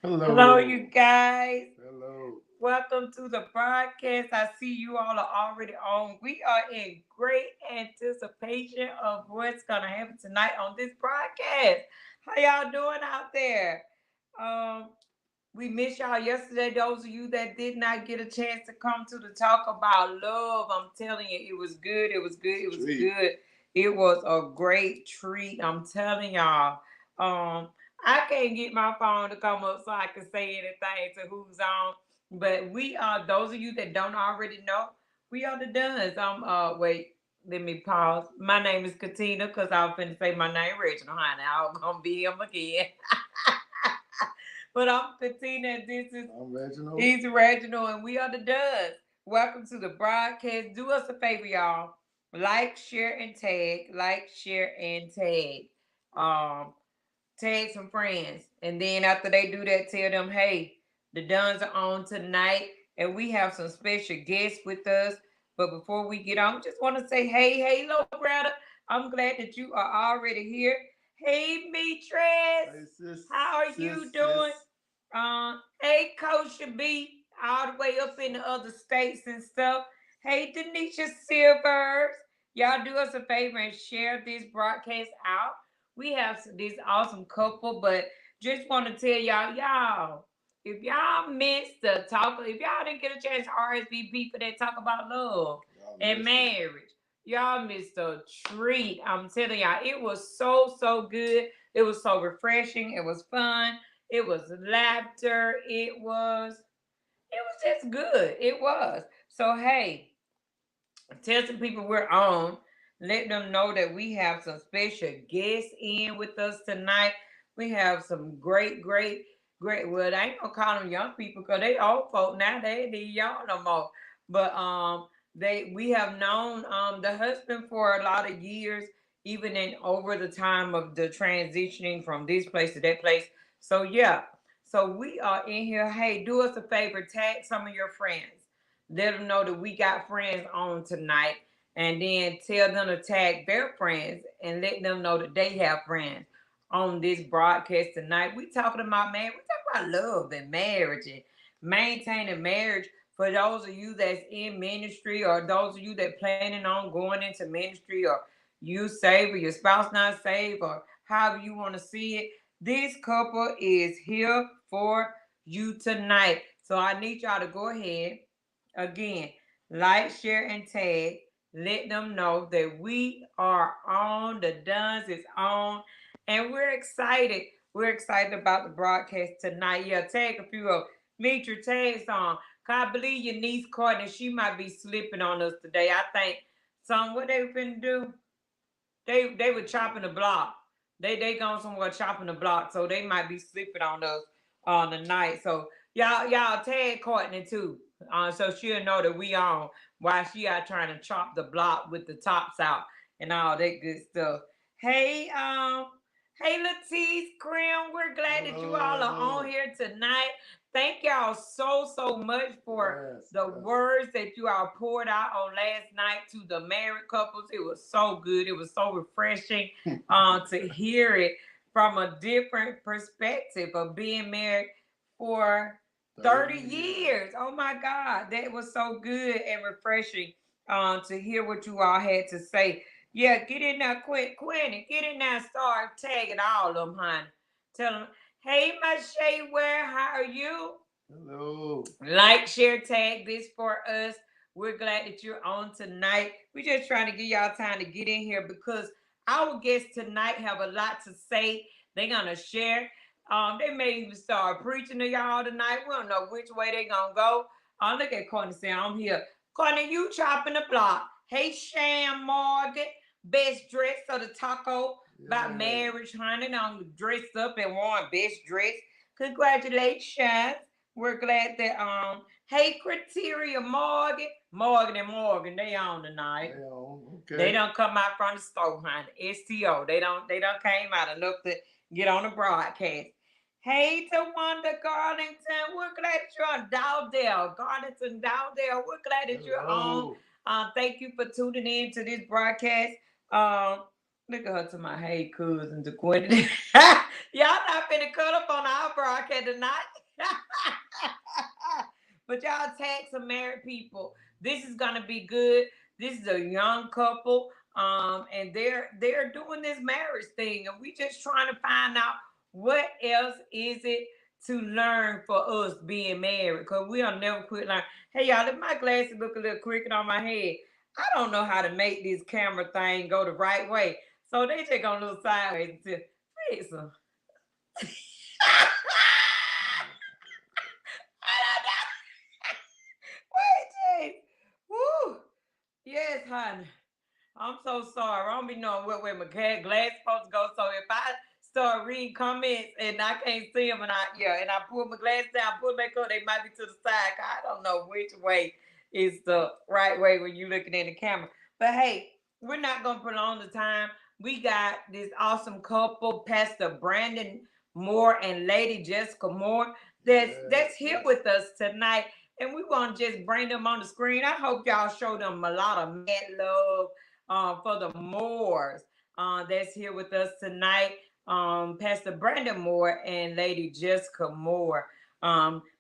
Hello, you guys. Hello. Welcome to the broadcast. I see you all are already on. We are in great anticipation of what's going to happen tonight on this broadcast. How y'all doing out there? Um, we missed y'all yesterday. Those of you that did not get a chance to come to the talk about love, I'm telling you, it was good. It was good. It was good. It was a great treat. I'm telling y'all. Um, I can't get my phone to come up so I can say anything to who's on. But we are those of you that don't already know, we are the Duns. Wait, let me pause. My name is Katina because I was finna say my name Reginald, honey. I'm gonna be him again. But I'm Katina and I'm Reginald. he's Reginald and we are the Duds. Welcome to the broadcast. Do us a favor, y'all. Like, share, and tag. Like, share, and tag. Um, Tag some friends. And then after they do that, tell them, hey, the Duns are on tonight. And we have some special guests with us. But before we get on, just want to say, hey, little brother. I'm glad that you are already here. Hey, Mitris. Hey, sis. How are you doing? Hey, Coach B, all the way up in the other states and stuff. Hey, Denisha Silvers. Y'all do us a favor and share this broadcast out. We have this awesome couple, but just want to tell y'all, if y'all missed the talk, if y'all didn't get a chance to RSVP for that talk about love and marriage, y'all missed a treat. I'm telling y'all, it was so good. It was so refreshing. It was fun. It was laughter. It was just good. It was. So hey, tell some people we're on. Let them know that we have some special guests in with us tonight. We have some great. Well, I ain't gonna call them young people because they old folk now. They ain't young no more. But we have known the husband for a lot of years, even in over the time of the transitioning from this place to that place. So yeah. So we are in here. Hey, do us a favor, tag some of your friends. Let them know that we got friends on tonight, and then tell them to tag their friends and let them know that they have friends on this broadcast tonight. We talking about man, we talking about love and marriage and maintaining marriage. For those of you that's in ministry, or those of you that planning on going into ministry, or you saved or your spouse not saved, or however you want to see it, this couple is here for you tonight. So I need y'all to go ahead. Again, like, share, and tag. Let them know that we are on. The Duns is on. And we're excited. We're excited about the broadcast tonight. Yeah, tag a few of Meet your tag song. Cause I believe your niece Courtney, she might be slipping on us today. I think what they finna do. They were chopping the block. They gone somewhere chopping the block, so they might be sleeping on us on the night. So y'all tag Courtney too, so she'll know that we on while she out trying to chop the block with the tops out and all that good stuff. Hey, hey, Latisse Crim, we're glad that you all are on here tonight. Thank y'all so much for the words that you all poured out on last night to the married couples. It was so good. It was so refreshing to hear it from a different perspective of being married for 30 years. Oh my God. That was so good and refreshing to hear what you all had to say. Yeah, get in there, Quentin. Get in there and start tagging all of them, honey. Tell them, hey, my Shay, where? How are you? Hello. Like, share, tag this for us. We're glad that you're on tonight. We're just trying to give y'all time to get in here because our guests tonight have a lot to say. They're gonna share. They may even start preaching to y'all tonight. We don't know which way they're gonna go. Look at Courtney saying, I'm here. Courtney, you chopping the block. Hey, Sham Morgan, best dress of the taco about marriage, honey. I'm dressed up and worn best dress. Congratulations. We're glad that hey Criteria Morgan and Morgan, they on tonight. Okay. They don't come out from the store, honey. STO. They don't came out enough to get on the broadcast. Hey to Wanda Garlington. We're glad that you're on Dowdale. Garlington Dowdale. We're glad that you're on. Thank you for tuning in to this broadcast. Look at her to my hey cousin to Quentin. Y'all not finna cut up on our broadcast tonight. But y'all tag some married people. This is gonna be good. This is a young couple, and they're doing this marriage thing, and we just trying to find out what else is it to learn for us being married, because we'll never quit learning. Hey y'all, if my glasses look a little crooked on my head, I don't know how to make this camera thing go the right way, so they just gonna look sideways until fix them. Wait, woo. Yes, honey. I'm so sorry. I don't be knowing what way my glass supposed to go. So if I start reading comments and I can't see them and I pull my glass down, pull back up, they might be to the side. I don't know which way is the right way when you're looking in the camera. But hey, we're not gonna prolong the time. We got this awesome couple, Pastor Brandon Moore and Lady Jessica Moore, that's here with us tonight. And we want to just bring them on the screen. I hope y'all show them a lot of mad love for the Moores that's here with us tonight. Pastor Brandon Moore and Lady Jessica Moore.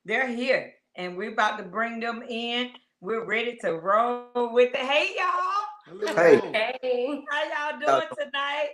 They're here, and we're about to bring them in. We're ready to roll with it. Hey, y'all. Hey. Hey. How y'all doing tonight?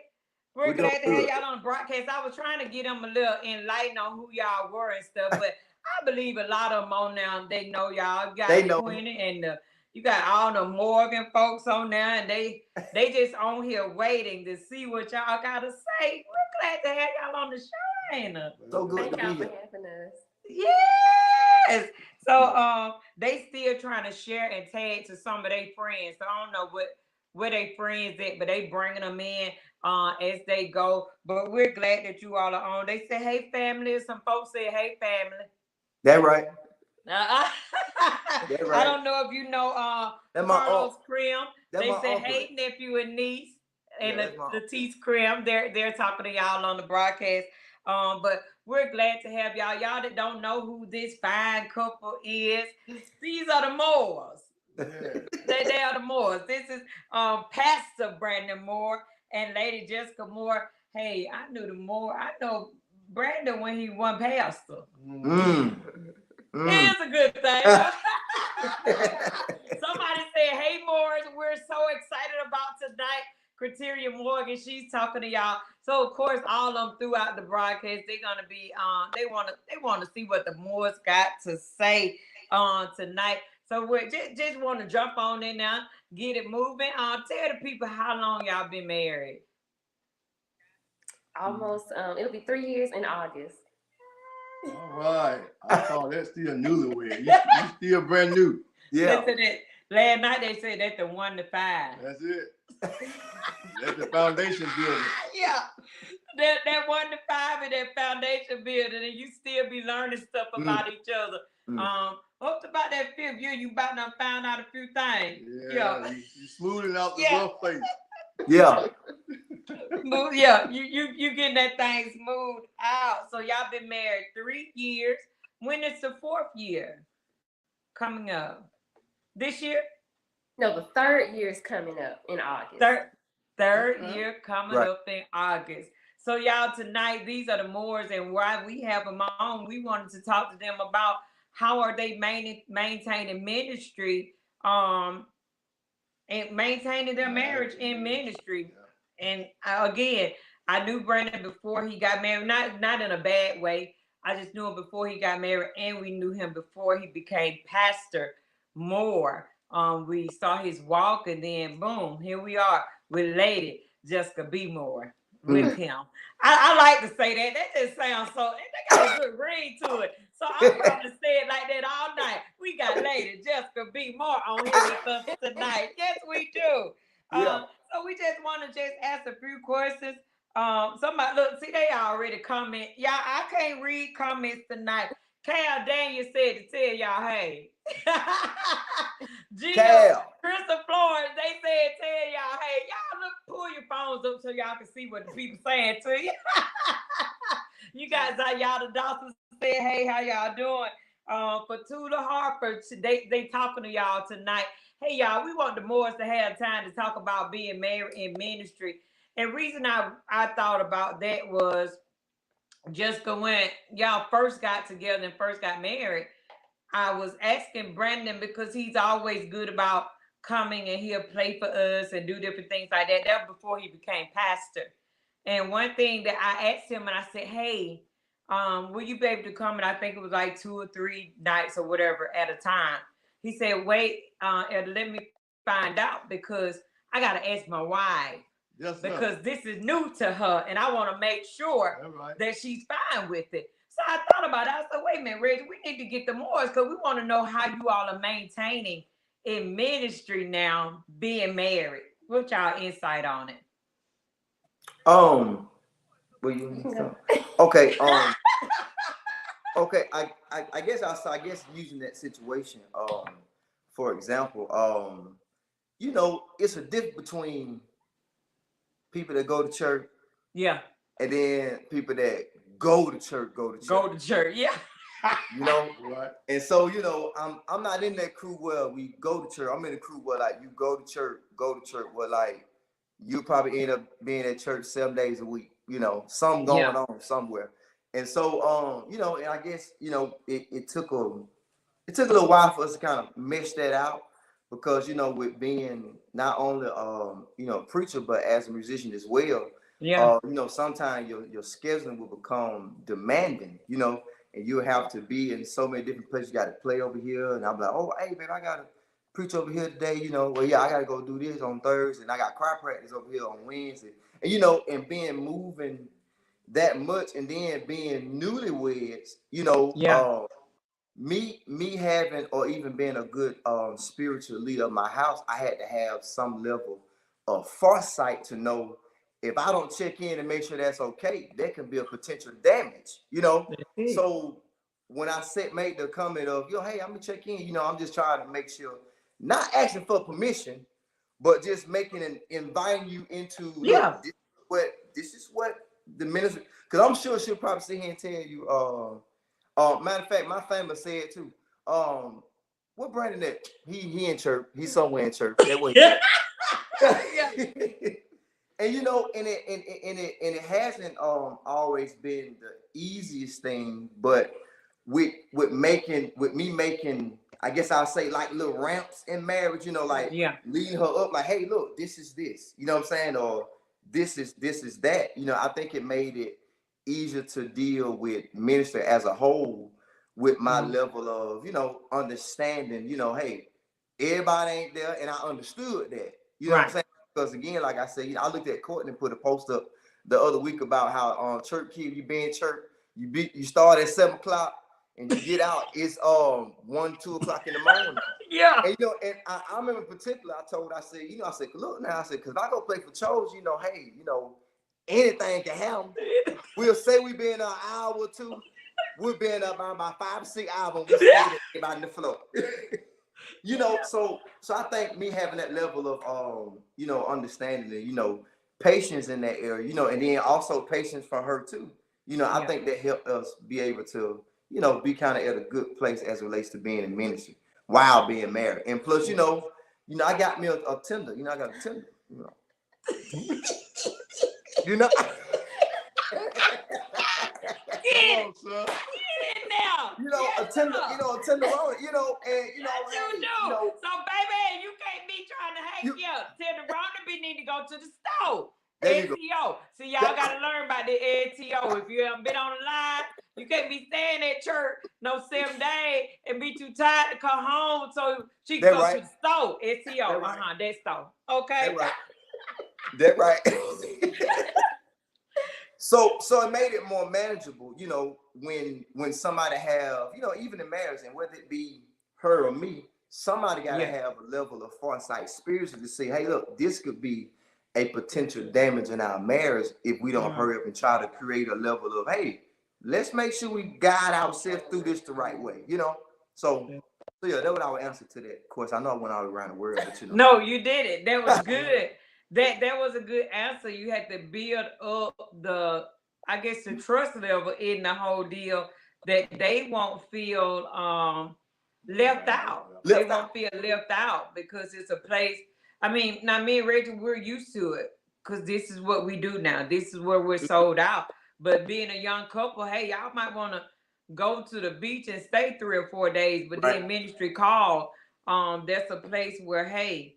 We're glad to have y'all on the broadcast. I was trying to get them a little enlightened on who y'all were and stuff, but I believe a lot of them on now, they know y'all. You got Queenie and you got all the Morgan folks on there, and they just on here waiting to see what y'all got to say. We're glad to have y'all on the show, ain't it? So good Thank to y'all be for here. having us. Yes. So they still trying to share and tag to some of their friends. So I don't know where they friends at, but they bringing them in as they go. But we're glad that you all are on. They say, hey, family. Some folks say, hey, family. That right. That right. I don't know if you know Carlos Crim. They say, hey, nephew and niece. And Latisse Crim. They're talking to y'all on the broadcast. But we're glad to have y'all. Y'all that don't know who this fine couple is, these are the Moores. Yeah. they are the Moores. This is Pastor Brandon Moore and Lady Jessica Moore. Hey, I knew the Moore. I know Brandon when he won pastor. It's a good thing. Somebody said, hey, Moores, we're so excited about tonight. Criteria Morgan, she's talking to y'all. So of course, all of them throughout the broadcast, they're gonna be they want to see what the Moores got to say tonight. So we just want to jump on in now, get it moving. Tell the people how long y'all been married. Almost it'll be 3 years in August. All right. I thought that's still newlywed. You still brand new. Yeah. Listen, last night they said that's the 1 to 5. That's it. That's the foundation building. Yeah. That 1 to 5 and that foundation building, and you still be learning stuff about each other. Up to about that 5th year, you about to found out a few things. Yeah. You smoothing out the rough place. Yeah. Yeah, you getting that thing smooth out. So y'all been married 3 years. When is the 4th year coming up? This year? No, the 3rd year is coming up in August. Third year coming up in August. So y'all, tonight, these are the Moors, and why we have them on, we wanted to talk to them about how are they maintaining ministry, and maintaining their marriage in ministry. And again, I knew Brandon before he got married, not in a bad way. I just knew him before he got married, and we knew him before he became Pastor Moore. We saw his walk, and then boom, here we are with Lady Jessica B. Moore with him. I like to say that. That just sounds so. They got a good ring to it. So I'm going to say it like that all night. We got Lady Jessica B. Moore on here with us tonight. Yes, we do. So we just want to just ask a few questions. Somebody look, see, they already comment. Y'all, I can't read comments tonight. Cal Daniel said to tell y'all, hey. Gio, Crystal Florence, they said tell y'all, hey, y'all look, pull your phones up so y'all can see what the people saying to you. You guys, y'all the Dawson said, hey, how y'all doing? For Tula Harper, they talking to y'all tonight. Hey, y'all, we want the Moors to have time to talk about being married in ministry. And reason I thought about that was Jessica, when y'all first got together and first got married, I was asking Brandon because he's always good about coming and he'll play for us and do different things like that. That was before he became pastor. And one thing that I asked him, and I said, hey, will you be able to come? And I think it was like 2 or 3 nights or whatever at a time. He said, wait, let me find out because I got to ask my wife. Yes, because this is new to her, and I want to make sure that she's fine with it. So I thought about it. I said, wait a minute, Reggie, we need to get the Moors because we want to know how you all are maintaining in ministry now, being married. What's y'all insight on it? Well, okay. Okay. I guess using that situation, for example, it's a difference between people that go to church, and then people that go to church, yeah. Right. And so, I'm not in that crew where we go to church. I'm in the crew where like you go to church, where like you probably end up being at church 7 days a week, something going on somewhere. And so, and I guess, it took a little while for us to kind of mesh that out because, with being not only, a preacher, but as a musician as well, sometimes your scheduling will become demanding, and you have to be in so many different places. You got to play over here. And I'm like, oh, hey, man, I got to preach over here today. Well, yeah, I got to go do this on Thursday. And I got choir practice over here on Wednesday. And, and being moving that much and then being newlyweds, me having or even being a good spiritual leader of my house, I had to have some level of foresight to know if I don't check in and make sure that's okay, there can be a potential damage, So when I made the comment of, hey, I'm gonna check in, I'm just trying to make sure, not asking for permission, but just inviting you into, this is what the ministry, because I'm sure she'll probably sit here and tell you, matter of fact, my family said too, what Brandon at? He in church, he's somewhere in church. That way. And it hasn't always been the easiest thing, but with me making, I guess I'll say like little ramps in marriage, leading her up, like, hey, look, this is this, you know what I'm saying, or this is that, I think it made it easier to deal with ministry as a whole with my level of, understanding, hey, everybody ain't there, and I understood that, what I'm saying. Because again, like I said, I looked at Courtney put a post up the other week about how church kids, you be in church, You start at 7 o'clock and you get out. It's 1, 2 o'clock in the morning. Yeah. And and I remember in particular, I said, look now, because if I go play for Chose, hey, anything can happen. We'll say we been an hour or two. We'll be in about 5 or 6 hours. We still about in the floor. So I think me having that level of understanding and patience in that area, and then also patience for her too. I think that helped us be able to, be kind of at a good place as it relates to being in ministry while being married. And plus, I got me a Tinder. I got a Tinder. Get on, son. it now. A Tinder, and So, baby, you can't be trying to hang Tenderoni be need to go to the store. There you ATO. So y'all gotta learn about the ATO. If you haven't been on the line, you can't be staying at church no 7 days and be too tired to come home so she can go to the store. ATO. That store. Okay. That right. So it made it more manageable, when somebody have, even in marriage, and whether it be her or me, somebody got to have a level of foresight spiritually to say, hey, look, this could be a potential damage in our marriage if we don't hurry up and try to create a level of, hey, let's make sure we guide ourselves through this the right way, So yeah, that was our answer to that. Of course, I know I went all around the world, but No, you did it. That was good. That was a good answer. You had to build up the trust level in the whole deal that they won't feel left out. They won't feel left out because it's a place. I mean, now me and Rachel, we're used to it because this is what we do now. This is where we're sold out. But being a young couple, hey, y'all might want to go to the beach and stay 3 or 4 days, but then ministry call. That's a place where, hey,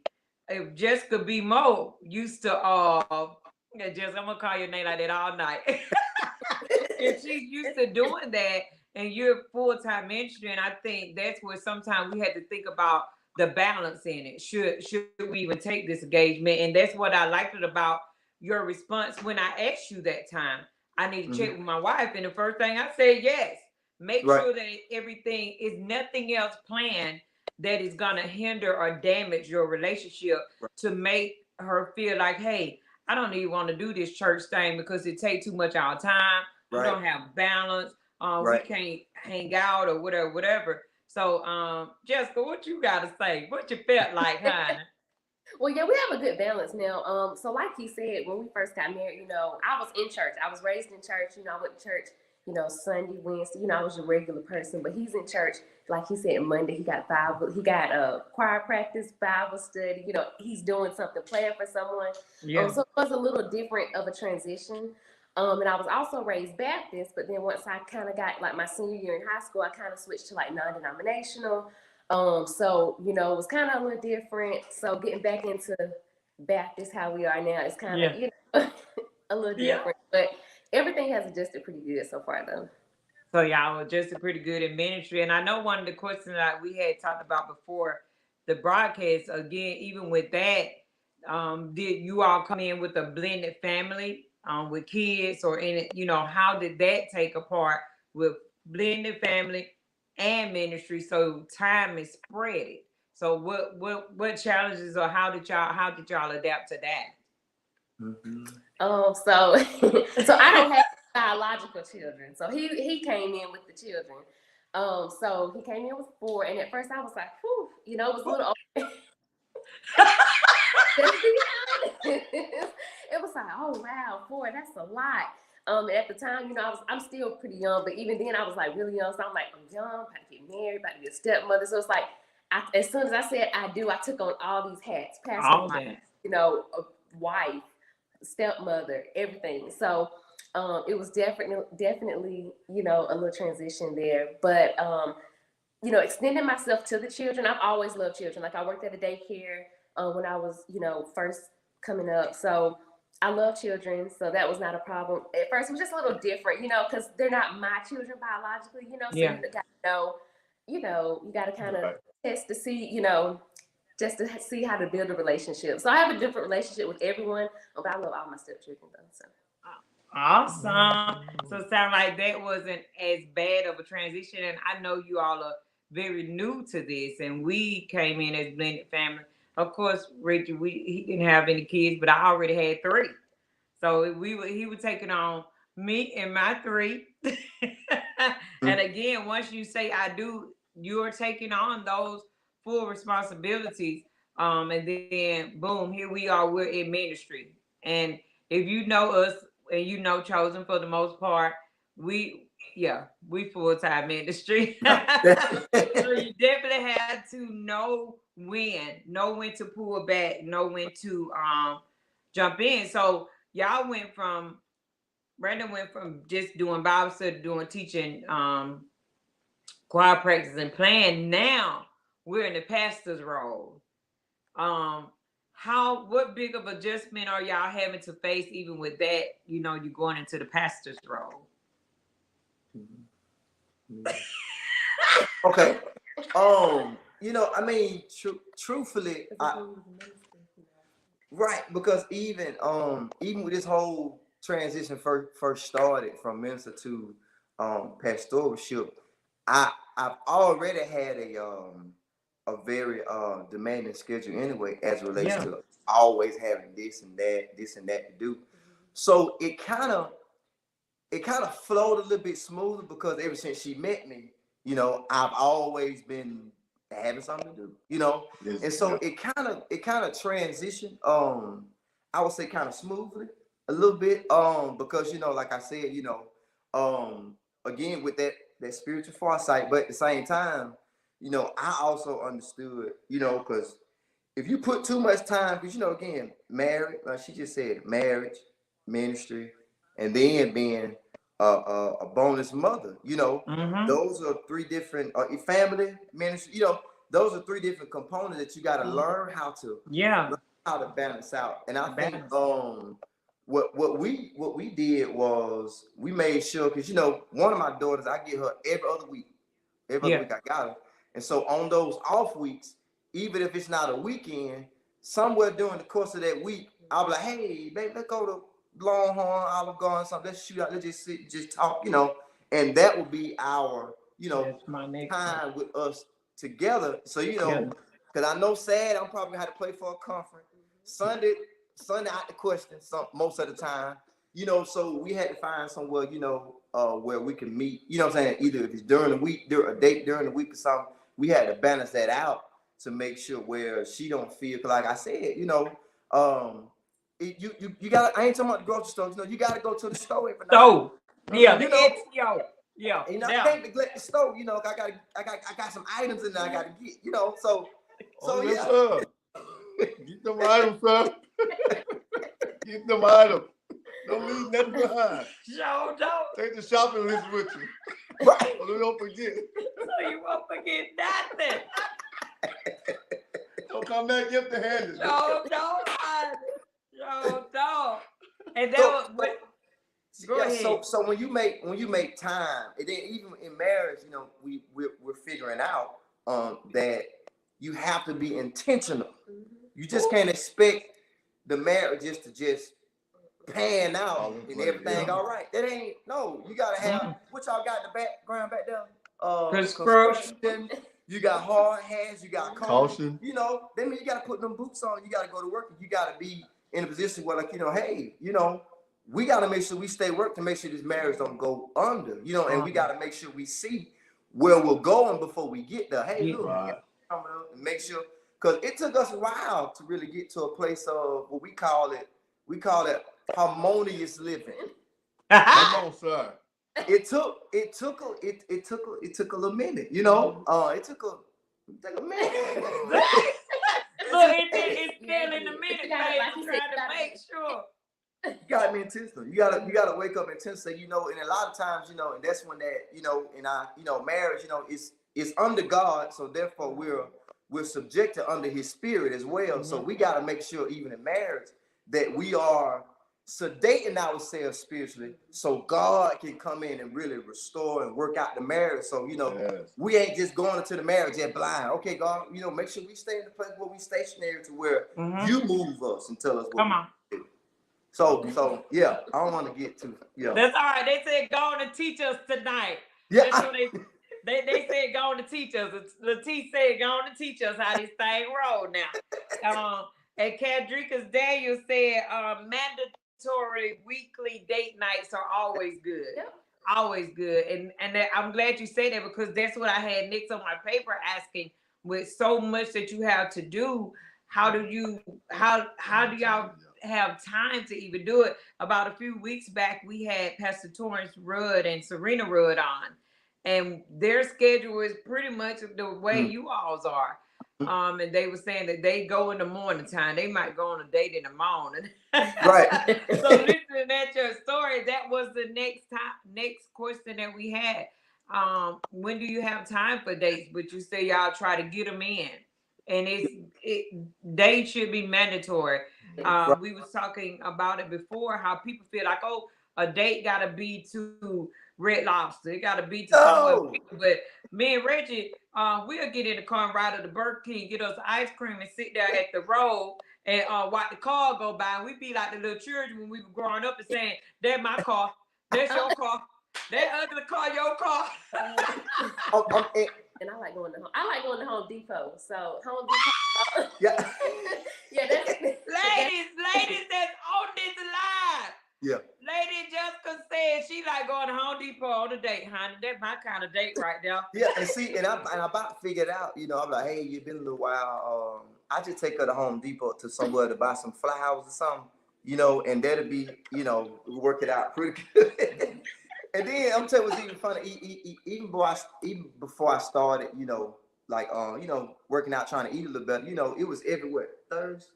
if Jessica B. Mo used to Jessica, I'm gonna call your name like that all night. If she's used to doing that and you're full-time ministry, and I think that's where sometimes we had to think about the balance in it. Should we even take this engagement? And that's what I liked about your response when I asked you that time. I need to check with my wife, and the first thing I said, yes. Make sure that everything is nothing else planned that is going to hinder or damage your relationship to make her feel like, hey, I don't even want to do this church thing because it takes too much of our time. We don't have balance. We can't hang out or whatever. So, Jessica, what you got to say? What you felt like, honey? Well, yeah, we have a good balance now. So like he said, when we first got married, I was in church. I was raised in church. I went to church, Sunday, Wednesday. I was a regular person, but he's in church. Like he said, Monday he got choir practice, Bible study. He's doing something, playing for someone. So it was a little different of a transition. And I was also raised Baptist, but then once I kind of got like my senior year in high school, I kind of switched to like non-denominational. So, it was kind of a little different. So getting back into Baptist, how we are now, is kind of, a little different, but everything has adjusted pretty good so far though. So y'all adjusted pretty good in ministry. And I know one of the questions that we had talked about before the broadcast, again, even with that, did you all come in with a blended family with kids or in it, how did that take apart with blended family and ministry? So time is spread. So what challenges or how did y'all adapt to that? So I don't have biological children. So he came in with the children. So he came in with 4, and at first I was like, whew, it was a little it was like, oh wow, 4, that's a lot. At the time, I'm still pretty young, but even then I was like really young. So I'm like, I'm young, about to get married, about to be a stepmother. So it's like, as soon as I said I do, I took on all these hats, pastor wife, a wife, stepmother, everything. So it was definitely, a little transition there. But extending myself to the children, I've always loved children. Like I worked at a daycare when I was, first coming up. So I love children, so that was not a problem. At first, it was just a little different, because they're not my children biologically, so you got to know, you got to kind of test to see, just to see how to build a relationship. So I have a different relationship with everyone, but I love all my stepchildren though. So. Awesome. So it sounds like that wasn't as bad of a transition. And I know you all are very new to this, and we came in as blended family. Of course, Richard, he didn't have any kids, but I already had three. So he was taking on me and my three. And again, once you say I do, you're taking on those full responsibilities. And then boom, here we are, we're in ministry. And if you know us and you know Chosen for the most part, we we full-time ministry. So you definitely had to know when to pull back, know when to jump in. So y'all went from Brandon went from just doing Bible study, doing teaching, choir practice and playing. Now we're in the pastor's role. What big of adjustment are y'all having to face even with that? You know, you're going into the pastor's role. Okay. You know, I mean, truthfully, right, because even with this whole transition first started from minister to pastoralship, I've already had a very demanding schedule anyway, as it relates to always having this and that to do. So it kind of flowed a little bit smoother because ever since she met me, you know, I've always been having something to do, you know. Yes, and so it kind of transitioned, I would say kind of smoothly a little bit, because, you know, like I said, you know, again with that spiritual foresight, but at the same time, you know, I also understood, you know, because if you put too much time, because, you know, again, married, like she just said, marriage, ministry, and then being a bonus mother, you know, those are three different family, ministry, you know, those are three different components that you got to learn how to balance out. And I think what we did was we made sure, because, you know, one of my daughters, I get her every other week I got her. And so on those off weeks, even if it's not a weekend, somewhere during the course of that week, I'll be like, hey, babe, let's go to Longhorn, Olive Garden, something. Let's shoot out. Let's just sit, just talk, you know. And that will be our, you know, time with us together. So, you know, because I know sad, I'm probably gonna have to play for a conference. Sunday out the question, most of the time, you know. So we had to find somewhere, you know, where we can meet. You know what I'm saying? Either if it's during the week, a date during the week or something. We had to balance that out to make sure where she don't feel. Cause like I said, you know, you got. I ain't talking about the grocery store. You know, you got to go to the store every night. So yeah, you know, yeah. You know, I can't neglect the store. You know, I got some items in there I got to get. You know, so yes, sir. Get them items, sir. Get them items. Don't leave nothing behind. Sure don't. Take the shopping list with you. Right. So you don't forget. So you won't forget nothing. Don't come back empty-handed. No. And that was what. Go ahead. So when you make time, and then even in marriage, you know, we're figuring out that you have to be intentional. You just can't expect the marriage just to pan out and everything all right. That ain't you gotta have what y'all got in the background back there. Construction. You got hard hands, you got caution. You know, that means you gotta put them boots on, you gotta go to work, and you gotta be in a position where, like, you know, hey, you know, we gotta make sure we stay work to make sure this marriage don't go under, you know, and we gotta make sure we see where we're going before we get there. Hey, look, coming up and make sure, because it took us a while to really get to a place of what we call it harmonious living. Come on, sir. It took a little minute, you know. It took a minute. Look, it's still in the minute, baby. Trying to make sure. You gotta be intentional. You gotta wake up intentionally, you know. And a lot of times, you know, and that's when that, you know, in our, you know, marriage, you know, it's under God, so therefore we're subjected under His Spirit as well. So we gotta make sure, even in marriage, that we are sedating ourselves spiritually, so God can come in and really restore and work out the marriage. So, you know, we ain't just going into the marriage at blind. Okay, God, you know, make sure we stay in the place where we stationary to where you move us and tell us what. Come on. So yeah, I don't want to get too That's all right. They said go on and teach us tonight. Yeah. That's what they said go on to teach us. Latif said go on to teach us how this thing roll now. And Cadricus Daniel said mandatory weekly date nights are always good. Yep. Always good. And I'm glad you say that, because that's what I had next on my paper asking. With so much that you have to do, how do y'all have time to even do it? About a few weeks back, we had Pastor Torrance Rudd and Serena Rudd on, and their schedule is pretty much the way you all's are. And they were saying that they go in the morning time. They might go on a date in the morning. Right. So listening at your story, that was the next question that we had. When do you have time for dates? But you say y'all try to get them in, and dates should be mandatory. We was talking about it before, how people feel like, oh, a date gotta be to Red Lobster, it gotta be to somewhere. But me and Reggie, we'll get in the car and ride to the Burger King, get us ice cream, and sit there at the road and watch the car go by. We be like the little children when we were growing up and saying, "That's my car, that's your car, that other car, your car." And I like going to Home Depot. So Home Depot. Yeah. Yeah, that's ladies that's on this live. Yeah. Lady Jessica said she like going to Home Depot on a date, honey. That's my kind of date right there. Yeah, and see, and I'm about to figure it out. I'm like, hey, you've been a little while. I just take her to Home Depot to somewhere to buy some flowers or something, and that'll be, work it out pretty good. And then I'm telling you, what's even funny, even before I started, working out, trying to eat a little better, it was everywhere. Thursday.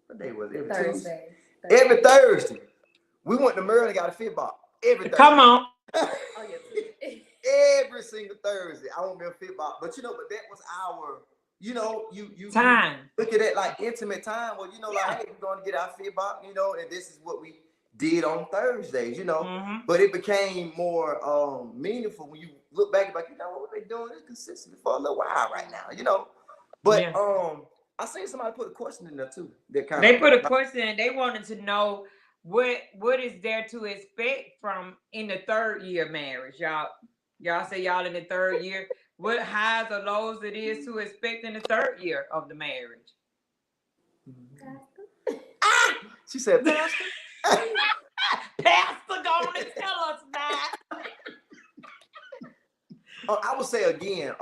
What day was it? Every Thursday. Every Thursday. We went to Maryland and got a fit box. Every Thursday. Come on. Oh, yeah. Every single Thursday, I want me a fit box. But but that was our, you time. Look at that like intimate time. Well, like, hey, we're going to get our fit box, and this is what we did on Thursdays, But it became more meaningful when you look back, like, what they're doing is consistent for a little while right now, But I seen somebody put a question in there too. They put a question in. They wanted to know what is there to expect from in the third year marriage, y'all. Y'all say y'all in the third year. What highs or lows it is to expect in the third year of the marriage? She said, Pastor. Pastor, gonna tell us now. I would say again,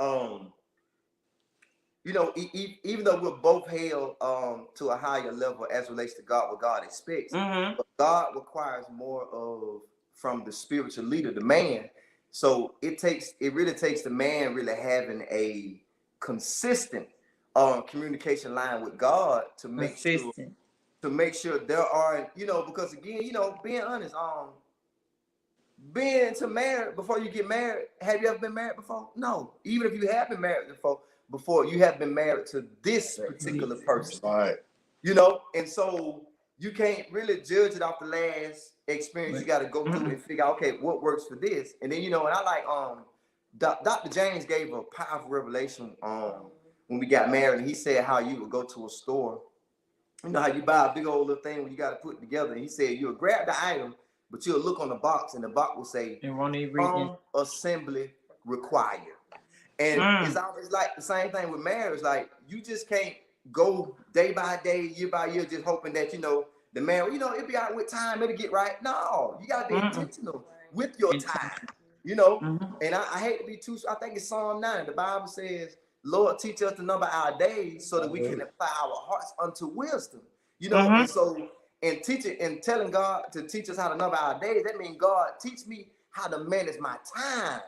even though we're both held to a higher level as relates to God, what God expects, but God requires more from the spiritual leader, the man. So it really takes the man really having a consistent communication line with God to make sure there aren't, because again, being honest, being to married before you get married, have you ever been married before? No. Even if you have been married before you have been married to this particular person. Right. And so you can't really judge it off the last experience. You got to go through and figure out, okay, what works for this. And then, and I like Dr. James gave a powerful revelation when we got married, and he said how you would go to a store. How you buy a big old little thing when you got to put it together. And he said you'll grab the item, but you'll look on the box, and the box will say assembly required. And it's like the same thing with marriage. Like, you just can't go day by day, year by year, just hoping that, the marriage, it'll be out with time, it'll get right. No, you got to be intentional with your time, And I hate to be too, I think it's Psalm 9. The Bible says, Lord, teach us to number our days so that we can apply our hearts unto wisdom, And so, and teaching and telling God to teach us how to number our days, that means, God, teach me how to manage my time.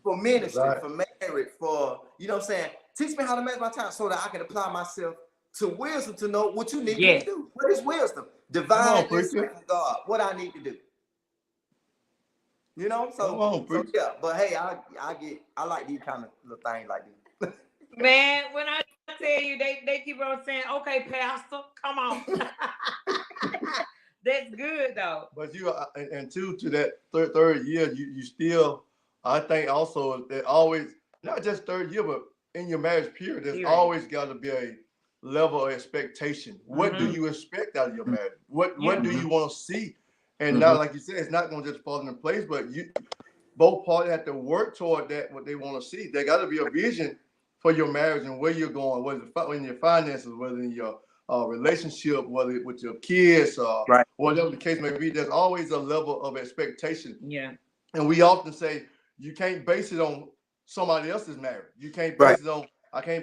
For ministry, for marriage, for, teach me how to manage my time so that I can apply myself to wisdom to know what you need me to do. What is wisdom? Divine wisdom from God. What I need to do. So yeah. But hey, I like these kind of little things like this. Man, when I tell you, they keep on saying, "Okay, Pastor, come on." That's good though. But and to that third year, you still, I think also that always, not just third year, but in your marriage period, there's always got to be level of expectation. What do you expect out of your marriage? What do you want to see? And now, like you said, it's not going to just fall into place, but both parties have to work toward that, what they want to see. There got to be a vision for your marriage and where you're going, whether in your finances, whether in your relationship, whether with your kids, whatever the case may be. There's always a level of expectation. Yeah. And we often say you can't base it on somebody else's marriage. You can't base it on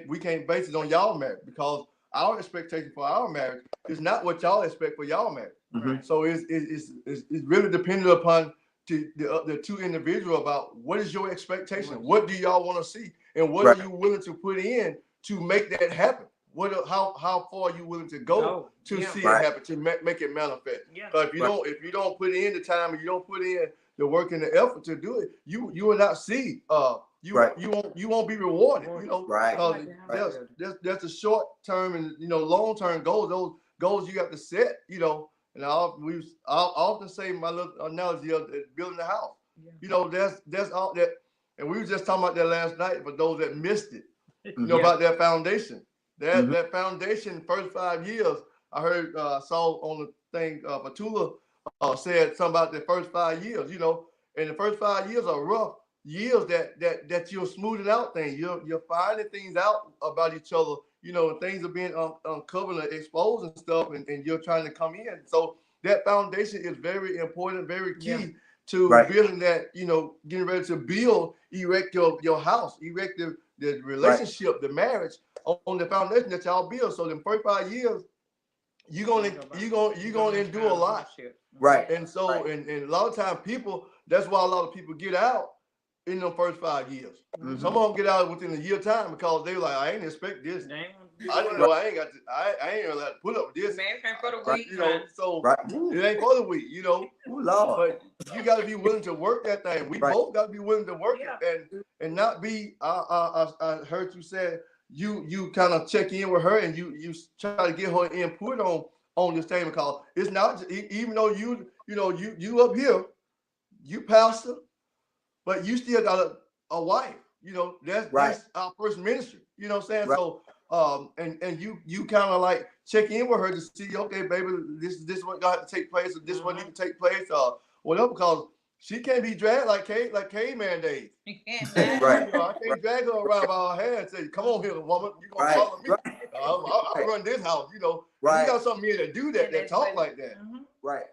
we can't base it on y'all marriage, because our expectation for our marriage is not what y'all expect for y'all marriage. So it's really dependent upon the two individuals about what is your expectation, what do y'all want to see, and what are you willing to put in to make that happen. How far are you willing to go to see it happen, to make it manifest? Because if you don't put in the time and you don't put in the work and the effort to do it, you will not see. You won't be rewarded. You know, there's a short term and long term goals. Those goals you have to set. You know, and I'll often say my little analogy of building a house. You know, that's all that. And we were just talking about that last night for those that missed it. You know about that foundation. That foundation, first 5 years, I heard saw on the thing, Fatula said something about the first 5 years, you know, and the first 5 years are rough years that you're smoothing out things. You're finding things out about each other, you know, and things are being uncovered and exposed and stuff, and you're trying to come in. So that foundation is very important, very key to building that, you know, getting ready to erect your house, erect the relationship, the marriage on the foundation that y'all build. So the first 5 years, you're gonna endure a lot, And so and a lot of times that's why a lot of people get out in the first 5 years. Some of them get out within a year time because they like, I ain't expect this. I didn't know I ain't allowed to put up with this. Man, for the week, you know, so it ain't for the week, you know. But you got to be willing to work that thing. We both got to be willing to work it and not be. I heard you say you kind of check in with her and you try to get her input on this thing, because it's not, even though you up here, you pastor, but you still got a wife. You know, that's our first ministry. You know what I'm saying? So and you kind of like check in with her to see, okay, baby, this is what got to take place, or this what need to take place, or whatever, because she can't be dragged like caveman days. You know, I can't drag her around by her hair and say, come on here, woman, you gonna follow me. I'll run this house, you know. You got something here to do that talk like that.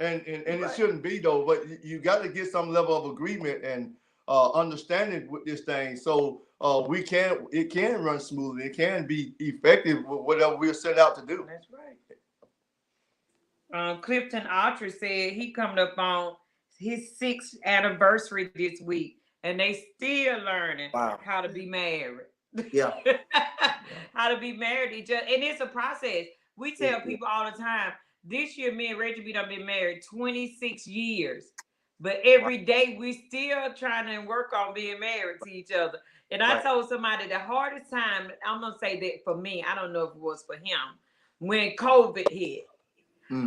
And it shouldn't be though, but you got to get some level of agreement and understanding with this thing, so it can run smoothly, it can be effective with whatever we're set out to do. That's right. Clifton Autry said he coming up on his 6th anniversary this week, and they still learning how to be married. How to be married to each other, and it's a process. We tell people all the time, this year me and Reggie done been married 26 years. But every day we still trying to work on being married to each other. And I told somebody the hardest time, I'm going to say that for me, I don't know if it was for him, when COVID hit.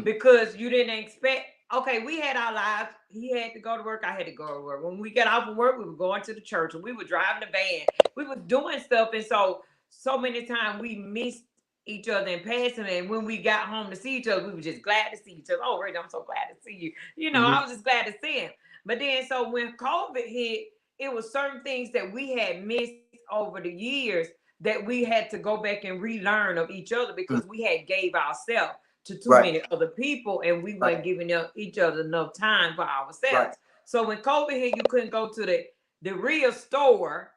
Because you didn't expect, okay, we had our lives. He had to go to work. I had to go to work. When we got off of work, we were going to the church, and we were driving the van. We were doing stuff. And so many times we missed each other in passing, and when we got home to see each other, we were just glad to see each other. Oh, Reggie, I'm so glad to see you. You know, I was just glad to see him. But then, so when COVID hit, it was certain things that we had missed over the years that we had to go back and relearn of each other, because we had gave ourselves to too many other people, and we weren't giving each other enough time for ourselves. So when COVID hit, you couldn't go to the real store.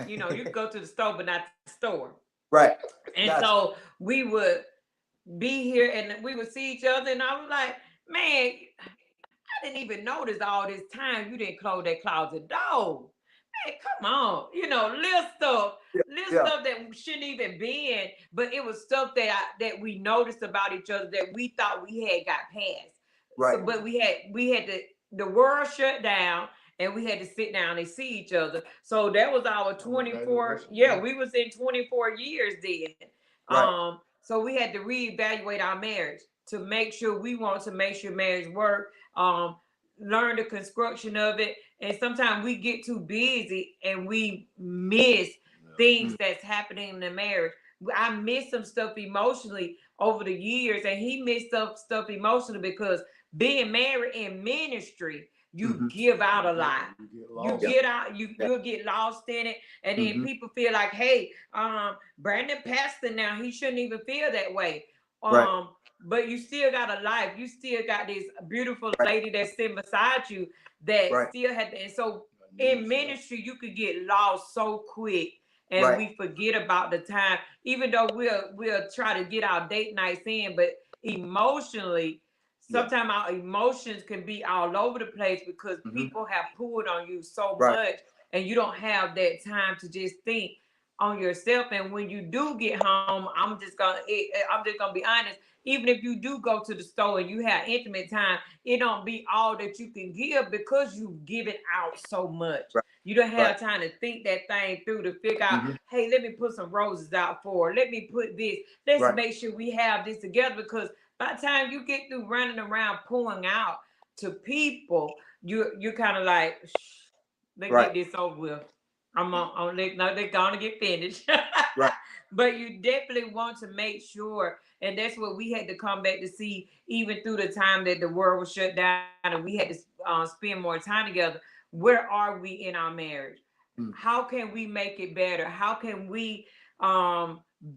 You know, you could go to the store, but not the store. And so we would be here and we would see each other, and I was like, man, I didn't even notice all this time you didn't close that closet door. Man, come on. You know, little stuff that shouldn't even be in, but it was stuff that we noticed about each other that we thought we had got past. So, but we had the world shut down, and we had to sit down and see each other. So that was our 24. We was in 24 years then. So we had to reevaluate our marriage to make sure marriage work. Learn the construction of it. And sometimes we get too busy and we miss things that's happening in the marriage. I missed some stuff emotionally over the years, and he missed stuff emotionally because being married in ministry, you give out a lot. You get out, you'll get lost in it, and then people feel like, hey, Brandon pastor now, he shouldn't even feel that way. But you still got a life. You still got this beautiful lady that's sitting beside you that still had to. And so in ministry, you could get lost so quick, and we forget about the time. Even though we'll try to get our date nights in, but emotionally, sometimes our emotions can be all over the place because people have pulled on you so much, and you don't have that time to just think on yourself. And when you do get home, I'm just gonna be honest. Even if you do go to the store and you have intimate time, it don't be all that you can give because you've given out so much. You don't have time to think that thing through to figure out, hey, let me put some roses out for her. Let me put this. Let's make sure we have this together, because by the time you get through running around pouring out to people, you're kind of like, let's get this over with. They're gonna get finished. But you definitely want to make sure, and that's what we had to come back to see, even through the time that the world was shut down and we had to spend more time together. Where are we in our marriage? How can we make it better? How can we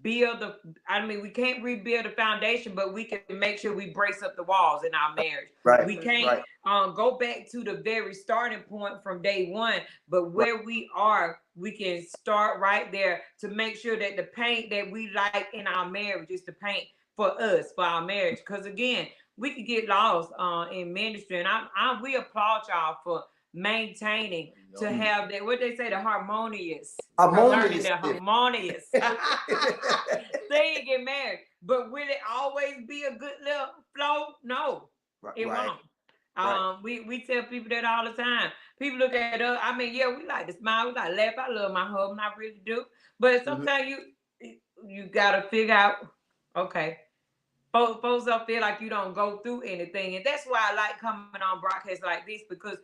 build we can't rebuild the foundation, but we can make sure we brace up the walls in our marriage. We can't go back to the very starting point from day one, but where we are, we can start right there to make sure that the paint that we like in our marriage is the paint for us, for our marriage. Because again, we could get lost in ministry, and we applaud y'all for maintaining to have that, what they say, the harmonious. Say you get married, but will it always be a good little flow? No, it won't. We tell people that all the time. People look at us. I mean, yeah, we like to smile, we like to laugh. I love my husband, I really do. But sometimes you gotta figure out, okay, folks don't feel like you don't go through anything, and that's why I like coming on broadcasts like this, because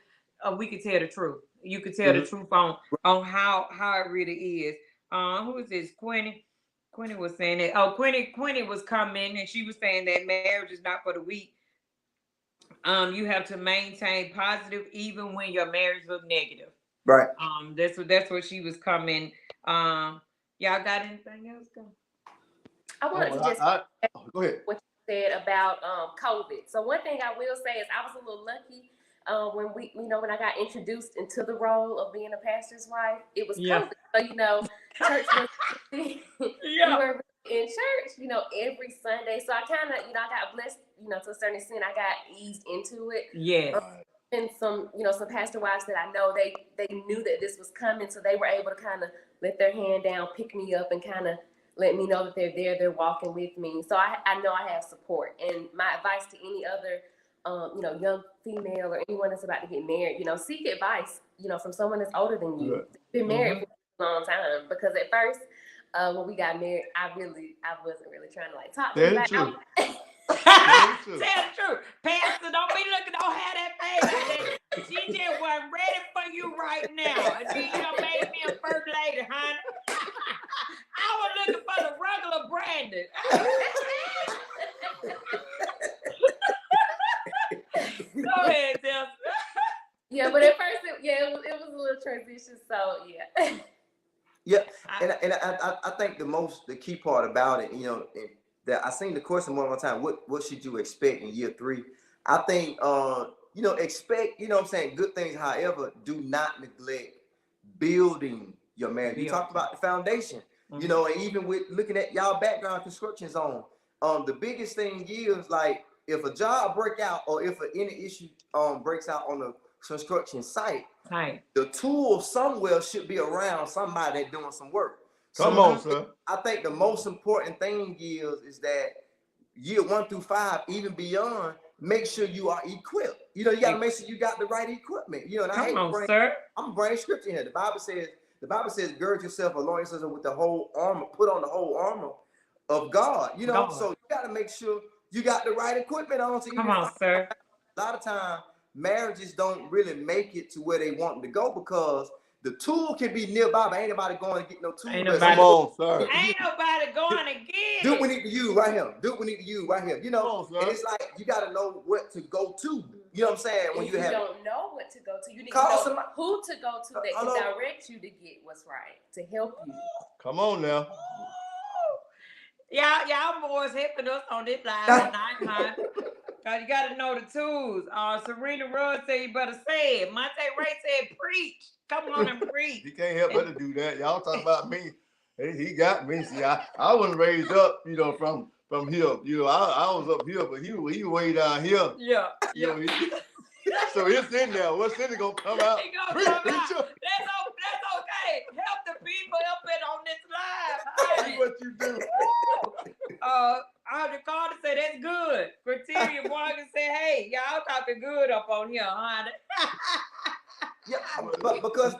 we can tell the truth. You can tell the truth on how it really is. Who is this? Quinny was saying that. Oh, Quinny was coming, and she was saying that marriage is not for the weak. You have to maintain positive even when your marriage looks negative. That's what she was coming. Y'all got anything else? I wanted to just go ahead. What you said about COVID. So one thing I will say is I was a little lucky when I got introduced into the role of being a pastor's wife. It was COVID. So church was we were in church, every Sunday. So I kind of, I got blessed, to a certain extent. I got eased into it. And some pastor wives that I know, they knew that this was coming, so they were able to kind of let their hand down, pick me up, and kind of let me know that they're there, they're walking with me. So I know I have support. And my advice to any other young female or anyone that's about to get married, seek advice, from someone that's older than you. Been married for a long time. Because at first, when we got married, I wasn't really trying to talk to anybody. Tell the truth. Pastor, don't have that face. She just wasn't ready for you right now. You done made me a first lady, honey. I was looking for the regular Brandon. Go ahead, Tess. Yeah, but at first, it was a little transition. So and I think the key part about it, that I seen the question one more time. What should you expect in year 3? I think expect, good things. However, do not neglect building your marriage. You talked about the foundation, and even with looking at y'all background construction zone, the biggest thing is if a job break out or if any issue breaks out on the construction site, the tool somewhere should be around somebody doing some work. Come on, sir. I think the most important thing is that year 1 through 5, even beyond, make sure you are equipped. You got to make sure you got the right equipment. And I'm gonna bring scripture here. The Bible says, gird yourself, along yourself with the whole armor, put on the whole armor of God. So you got to make sure you got the right equipment on. So come on, sir. A lot of times, marriages don't really make it to where they want to go because the tool can be nearby, but ain't nobody going to get no tool. Ain't But nobody- Come on, sir. Ain't nobody going to get do what we it. need to use right here. Do what we need to use right here. You know, Come on, sir. and it's like you got to know what to go to. You know what I'm saying? When If you you have don't know what to go to, you need Call to know somebody. who to go to that Hello? can direct you to get what's right, to help you. Come on now. Y'all boys helping us on this live tonight, man. Cause you gotta know the tools. Serena Rudd said you better say it. Monte Ray said preach. Come on and preach. He can't help but to do that. Y'all talking about me. He got me. See, I wasn't raised up, from here. I was up here, but he way down here. Yeah. You know, so it's in there. What's in it gonna come out? He gonna Preach, come out. preacher. That's okay. Help the people up in on this live. That's what you do. Audrey Carter said that's good. Criteria Morgan said, hey, y'all talking good up on here, honey. Yeah, but because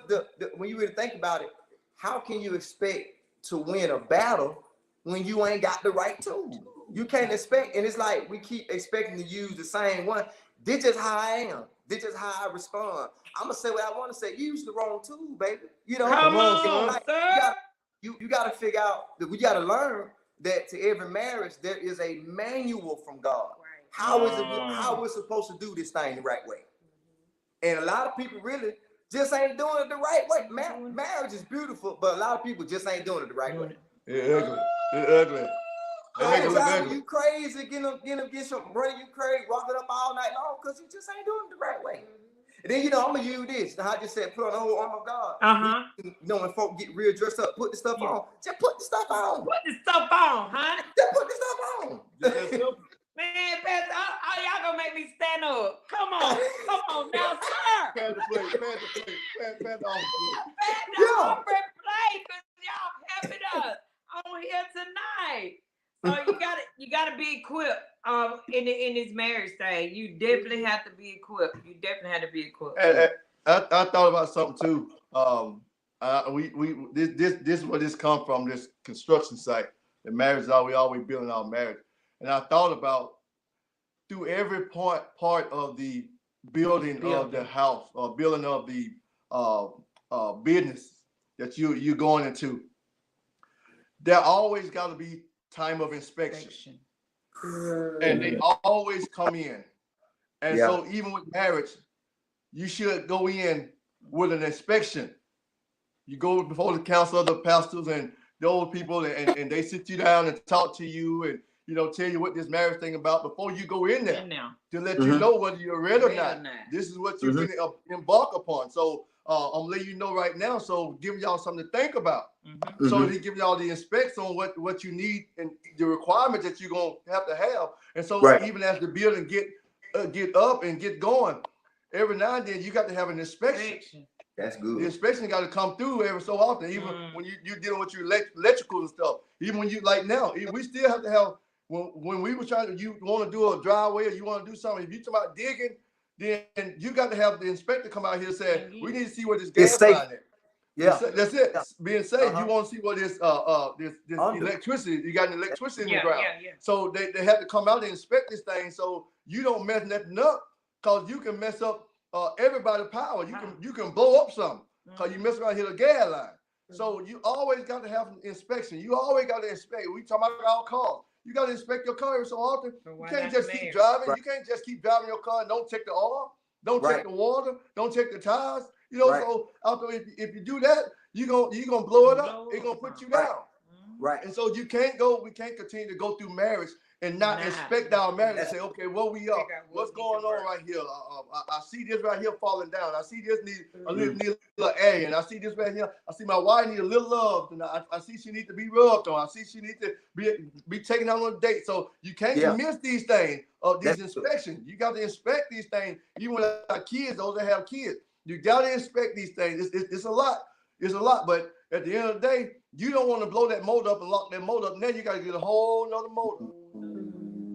when you really think about it, how can you expect to win a battle when you ain't got the right tool? You can't expect, and it's like we keep expecting to use the same one. This is how I am. This is how I respond. I'm gonna say what I want to say. Use the wrong tool, baby. You know, Come on, on, like, sir. you got to figure out that we got to learn that to every marriage there is a manual from God. Right. How we're supposed to do this thing the right way. And a lot of people really just ain't doing it the right way. Marriage is beautiful, but a lot of people just ain't doing it the right way. It's ugly. It's ugly. They make it look Driving ugly. you crazy, get some running you crazy, walking up all night long because you just ain't doing it the right way. And then I'm gonna use this. Now I just said put on the whole armor of God. When folk get real dressed up, put the stuff on. Just put the stuff on. Put the stuff on, huh? Just put the stuff on. Just that simple. Man, Pastor, y'all gonna make me stand up. Come on now, sir. Pass the plate. Pass the Man, Yeah. don't play because y'all helping us on here tonight. So you gotta be equipped in this marriage thing. You definitely have to be equipped. I thought about something too. This is where this come from. This construction site. The marriage is we always building our marriage. And I thought about through every part of the building of the house or building of the business that you're going into. There always got to be time of inspection. And they always come in. And so even with marriage, you should go in with an inspection. You go before the council of the pastors and the old people and they sit you down and talk to you and tell you what this marriage thing about before you go in there to let you know whether you're ready or not. This is what you're going to embark upon. So I'm letting you know right now. So giving y'all something to think about. So he gives y'all the specs on what you need and the requirements that you're going to have. And so even as the building get up and get going, every now and then you got to have an inspection. That's good. The inspection got to come through every so often, even when you're dealing with your electrical and stuff. Even when you like now, we still have to have. When we were trying to, you want to do a driveway or you want to do something, if you talk about digging, then you got to have the inspector come out here and say, we need to see what this gas line is. Yeah, that's it. Being safe, you want to see what this electricity. You got an electricity in the ground. So they have to come out and inspect this thing so you don't mess nothing up, because you can mess up everybody's power. You can blow up something because you mess around here the gas line. So you always got to have an inspection. You always got to inspect. We talking about our cars. You got to inspect your car every so often. You can't just keep driving. You can't just keep driving your car and don't check the oil, don't check the water, don't check the tires. So after if you do that, you're gonna blow it up. It's gonna put you down. Right. And so we can't continue to go through marriage and not inspect our marriage and say, okay, what we are, what's going on right here? I see this right here falling down. I see this need a little A, and I see this right here. I see my wife need a little love, and I see she needs to be rubbed on. I see she needs to be taken out on a date. So you can't miss these things of these inspections. You got to inspect these things. Even with our kids, those that have kids, you got to inspect these things. It's a lot. It's a lot, but at the end of the day, you don't want to blow that motor up and lock that motor up. Now you got to get a whole nother motor.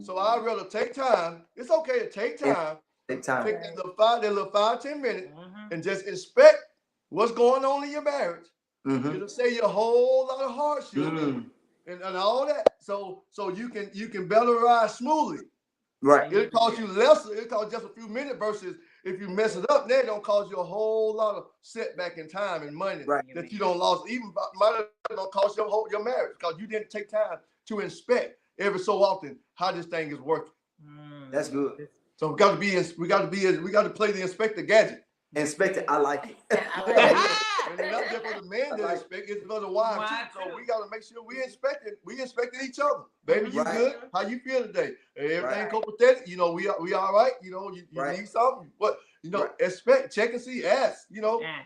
So I'd rather take time. It's okay to take time. Take time. Take that little 5-10 minutes and just inspect what's going on in your marriage. It'll save you a whole lot of hardship and all that. So you can better ride smoothly. Right. It'll cost you less. It'll cost just a few minutes versus if you mess it up, then it don't cause you a whole lot of setback in time and money Right. that you don't lost. Even might don't cost your marriage because you didn't take time to inspect every so often how this thing is working. That's good. So we got to play the Inspector Gadget. Inspector, I like it. And it's not just for the men to inspect, it's for the wives Wives too. So too. we gotta make sure we inspecting each other. Baby, you Right. good? How you feel today? Everything Right. copacetic? You know, we all right, you know, you Right. need something. But Right. expect, check and see, ask, Ask.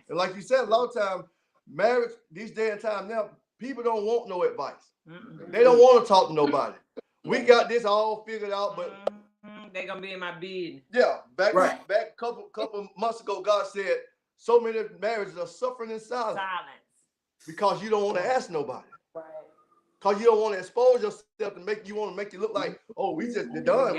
And like you said, a lot of times, marriage, these day and time now, people don't want no advice. They don't want to talk to nobody. We got this all figured out, but They're gonna be in my business. yeah, back Right. a couple months ago, God said so many marriages are suffering in silence Silence. because you don't want to ask nobody. Right. Because you don't want to expose yourself and make you look like, oh, we just done.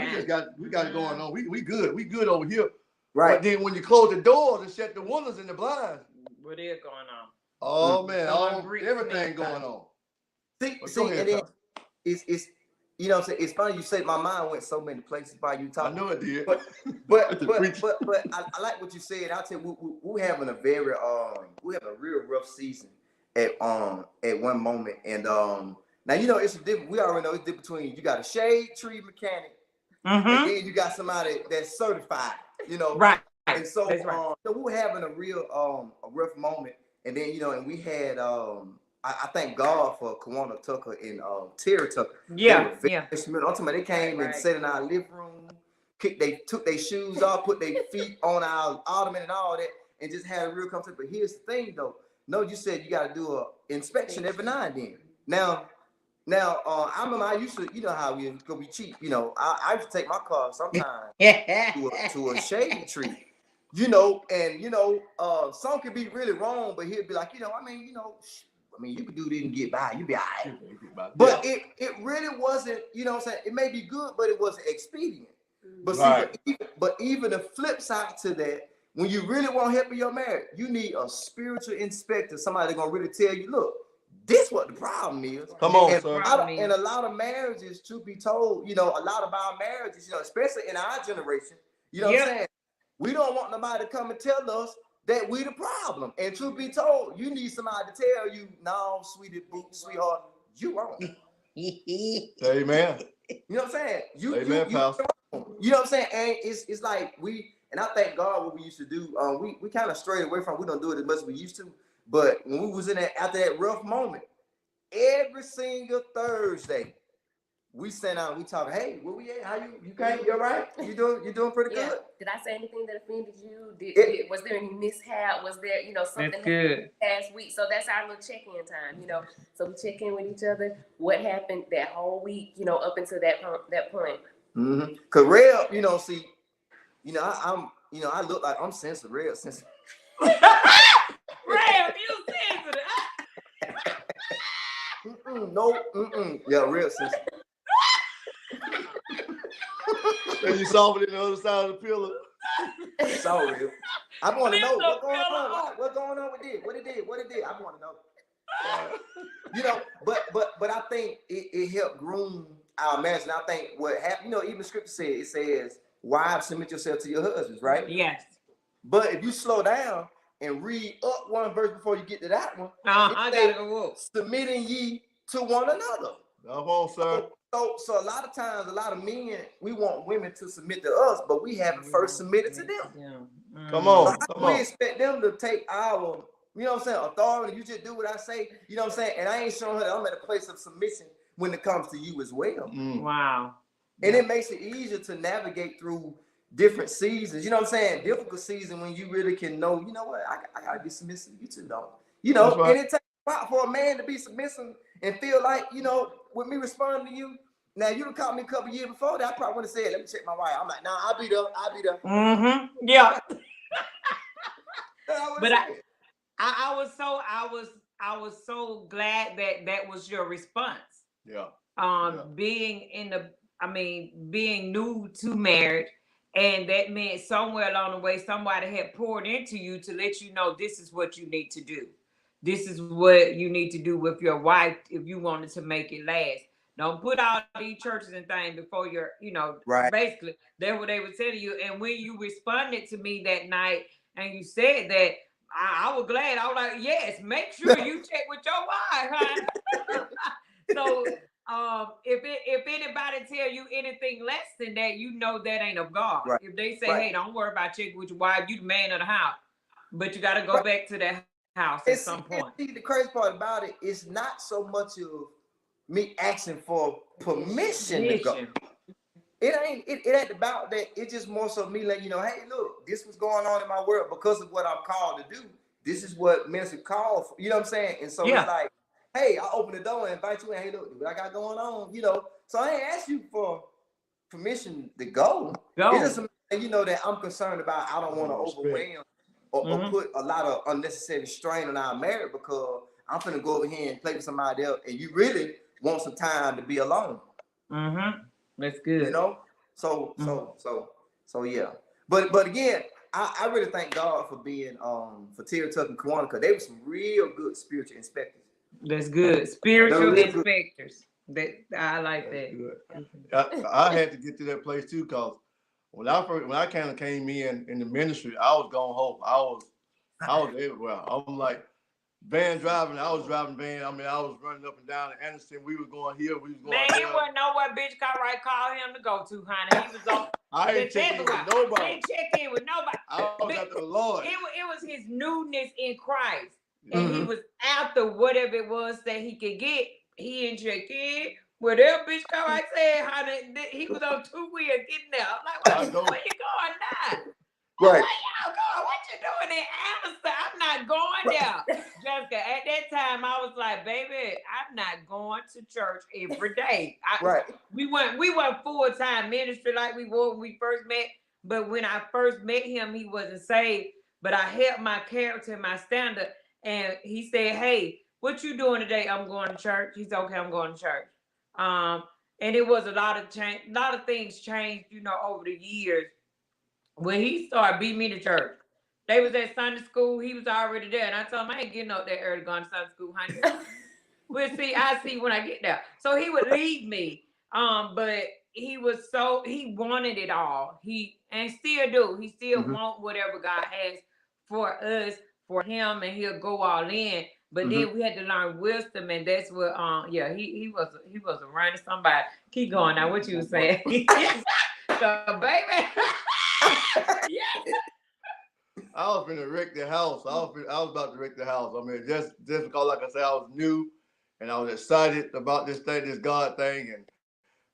We got it going on. We good over here. Right. But then when you close the doors and shut the windows and the blinds, What is going on? oh man, Throwing bricks everything and going stuff. on. See, But go ahead, and then Pastor. it's you know what I'm saying? It's funny you say my mind went so many places by you I talking. know it did. But I like what you said. I'll tell you, we having a very we have a real rough season at one moment. And now you know it's different. We already know it's different between you got a shade tree mechanic and then you got somebody that's certified, you know. Right. And so That's right. so we were having a real a rough moment. And then and we had I thank God for Kawana Tucker and Terry Tucker. Yeah. They ultimately they came and sat in our living room, they took their shoes off, put their feet on our ottoman and all that, and just had a real conversation. But here's the thing though. No, you said you got to do a inspection every now and then. Now, I remember I used to, you know how we could be cheap. I used to take my car sometimes to a shade tree. And some could be really wrong, but he'd be like, you could do this and get by. You be all right. But it really wasn't, you know what I'm saying? It may be good, but it wasn't expedient. But Right. see, but even the flip side to that, when you really want help in your marriage, you need a spiritual inspector, somebody gonna really tell you, look, this what the problem is. Come on, And sir. a lot of marriages, truth be told, a lot of our marriages, especially in our generation, what I'm saying? We don't want nobody to come and tell us that we the problem. And truth be told, you need somebody to tell you, no, sweetheart, you wrong. Amen. You know what I'm saying? Amen, Pastor. You know what I'm saying? And it's like and I thank God what we used to do. We kind of strayed away from. We don't do it as much as we used to. But when we was in that after that rough moment, every single Thursday, we sent out. We talk. Hey, where we at? How you came? You all right? You doing pretty good? Did I say anything that offended you? Was there any mishap? Was there something That's good. past week? So that's our little check-in time. So we check in with each other. What happened that whole week? Up until that point. Mm-hmm. Cause real, see, I look like I'm sensitive, real sensitive. Ram, you sensitive. No, yeah, real sensitive. And you saw it in the other side of the pillar. So real. I want to know There's what's no going on. pillow. What's going on with it? What it did? I want to know. But I think it helped groom our marriage. And I think what happened, even the scripture says, wives, submit yourself to your husbands, right? Yes. But if you slow down and read up one verse before you get to that one, I gotta go whoop. submitting ye to one another. Come on, sir. So a lot of times, a lot of men, we want women to submit to us, but we haven't first submitted to them. Come on. So how do we expect them to take our, authority? You just do what I say, And I ain't showing her that I'm at a place of submission when it comes to you as well. Wow. And it makes it easier to navigate through different seasons. Difficult season when you really can know, what, I gotta be submissive. You too don't. Right. And it takes a while for a man to be submissive and feel like, with me responding to you. Now you done caught me a couple years before that. I probably would have said, let me check my wife. I'm like, nah, I'll be there. Mm-hmm. Yeah. But I I was so glad that was your response. Yeah. Being new to marriage, and that meant somewhere along the way somebody had poured into you to let you know this is what you need to do. This is what you need to do with your wife if you wanted to make it last. Don't put all these churches and things before you're, Right. basically that's what they were telling you. And when you responded to me that night and you said that, I was glad. I was like, yes, make sure you check with your wife, huh? So if anybody tell you anything less than that, you know that ain't of God. Right. If they say, Right. hey, don't worry about checking with your wife, you the man of the house. But you gotta go back to that house at some point. See, the crazy part about it is not so much of me asking for permission to go. It ain't about that. It's just more so me letting you know, hey, look, this was going on in my world because of what I'm called to do. This is what ministry called for. You know what I'm saying? And so it's like, hey, I open the door and invite you in. Hey, look, what I got going on, So I ain't asked you for permission to go. It's just something, that I'm concerned about. I don't want to overwhelm or put a lot of unnecessary strain on our marriage because I'm finna go over here and play with somebody else, and you really want some time to be alone. That's good. So yeah. But again, I really thank God for being for Terry Tuck and Kawana, because they were some real good spiritual inspectors. That's good. Spiritual inspectors. I like that. I had to get to that place too, because when I kind of came in the ministry, I was going home. I was everywhere. I'm like van driving. I was driving van. I mean, I was running up and down in Anderson. We was going here. We was going. Man, he wasn't nowhere bitch Cartwright called him to go to, honey. He was on. I ain't checking with nobody. I ain't check in with nobody. I was after the Lord. It was his newness in Christ, and he was after whatever it was that he could get. He ain't check in. Whatever bitch Cartwright said, honey, he was on 2 wheels getting there. I'm like, where you going now? Right. Where y'all going? What you doing in Anderson? I'm not going there. Jessica, at that time, I was like, baby, I'm not going to church every day. We weren't full-time ministry like we were when we first met. But when I first met him, he wasn't saved. But I held my character and my standard. And he said, hey, what you doing today? I'm going to church. He said, okay, I'm going to church. And it was a lot of change. A lot of things changed, over the years. When he started beating me to church, they was at Sunday school. He was already there, and I told him I ain't getting up that early going to Sunday school, honey. I see when I get there. So he would leave me. But he wanted it all. He still do. He still want whatever God has for us, for him, and he'll go all in. But then we had to learn wisdom, and that's what he was a running somebody. Keep going now. What you was saying? So baby. I was finna wreck the house. I was about to wreck the house. I mean, just because, like I said, I was new and I was excited about this God thing, and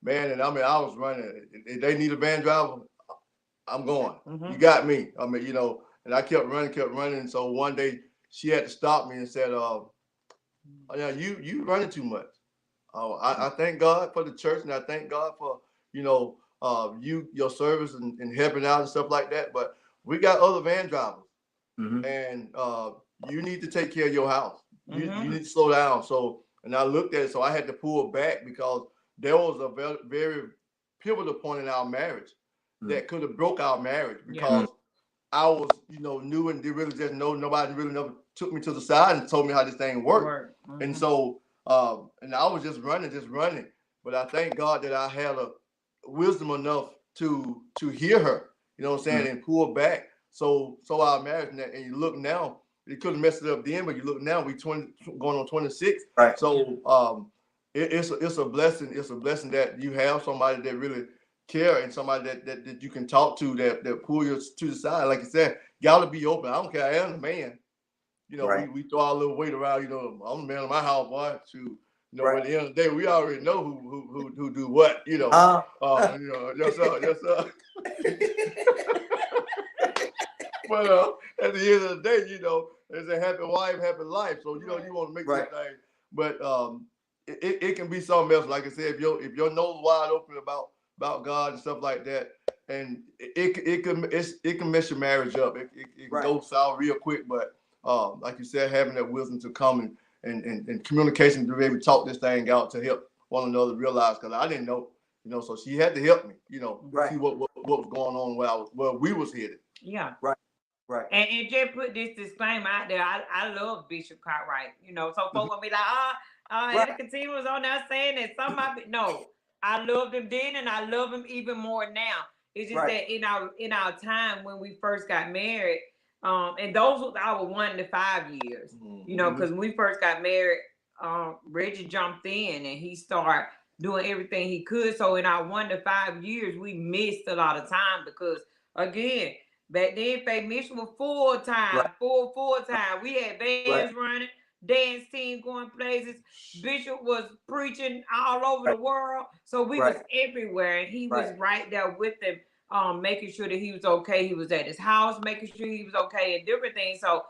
man, and I mean, I was running. If they need a van driver, I'm going. You got me. I mean, and I kept running. So one day she had to stop me and said, yeah, you running too much. I thank God for the church, and I thank God for, your service and helping out and stuff like that. But we got other van drivers, and you need to take care of your house. You need to slow down. So, and I looked at it, so I had to pull back because there was a very, very pivotal point in our marriage that could have broke our marriage because I was, new and didn't really just know. Nobody really never took me to the side and told me how this thing worked. And so, and I was just running. But I thank God that I had a wisdom enough to hear her, and pull back. So our marriage, and you look now, you couldn't mess it up then, but you look now, we going on 26. Right. So it's a blessing. It's a blessing that you have somebody that really care and somebody that you can talk to that pull you to the side. Like you said, gotta be open. I don't care. I am the man. We throw our little weight around. I'm the man of my house, boy. At the end of the day, we already know who do what. Yes sir. But at the end of the day, there's a happy wife, happy life. So you want to make that thing. But it can be something else. Like I said, if your nose wide open about God and stuff like that, and it can mess your marriage up. It goes south real quick. But like you said, having that wisdom to come and communication to be able to talk this thing out to help one another realize, because I didn't know, so she had to help me, see what was going on where we was headed. Yeah. Right. And just put this disclaimer out there. I love Bishop Cartwright, so folks will be like, Anna Katina was on there saying that somebody. No, I loved him then, and I love him even more now. It's just that in our time when we first got married, and those was our 1 to 5 years. You know, because when we first got married, Reggie jumped in and he started doing everything he could. So in our 1 to 5 years, we missed a lot of time because again, back then Faith Mission was full time, full time. We had bands running, dance team going places. Bishop was preaching all over the world, so we was everywhere, and he was right there with them, making sure that he was okay. He was at his house, making sure he was okay, and different things. So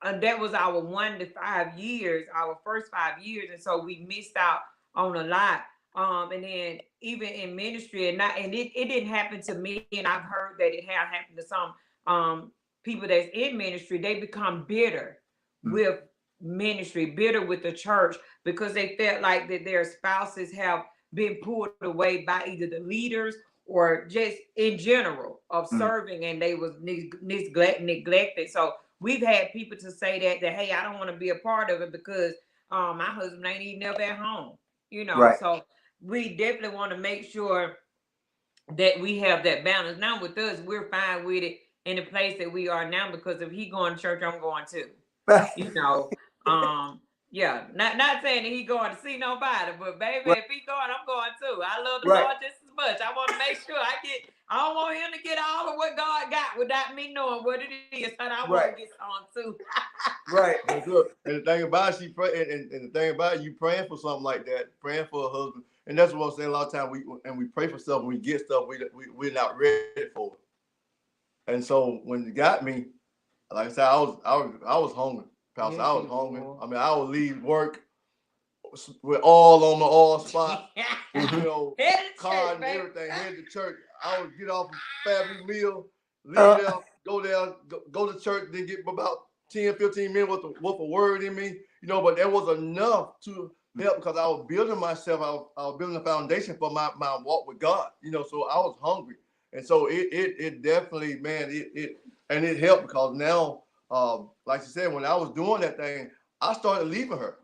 that was our 1 to 5 years, our first 5 years, and so we missed out on a lot. And then even in ministry, and it didn't happen to me, and I've heard that it had happened to some people that's in ministry. They become bitter with ministry, bitter with the church, because they felt like that their spouses have been pulled away by either the leaders or just in general of serving, and they was neglected. So we've had people to say that hey, I don't want to be a part of it because my husband ain't even never at home, you know. So we definitely want to make sure that we have that balance. Now with us, we're fine with it in the place that we are now, because if he going to church, I'm going too. You know, yeah, not saying that he going to see nobody, but baby, if he going, I'm going too. I love the Lord just as much. I want to make sure I don't want him to get all of what God got without me knowing what it is, and I want to get on too. And look, and the thing about it, she pray, and the thing about it, you praying for something like that, praying for a husband, and that's what I'm saying. A lot of times we pray for stuff, and we get stuff, we're not ready for it. And so when you got me, like I said, I was hungry. Pastor, I was hungry. I mean, I would leave work with all on the all spot, you know, car and everything, head to church. I would get off a family meal, leave there, go to church, then get about 10, 15 minutes worth of word in me, you know, but that was enough to help, because I was building myself, I was building a foundation for my walk with God, you know, so I was hungry. And so it definitely, man, it helped, because now, like you said, when I was doing that thing, I started leaving her.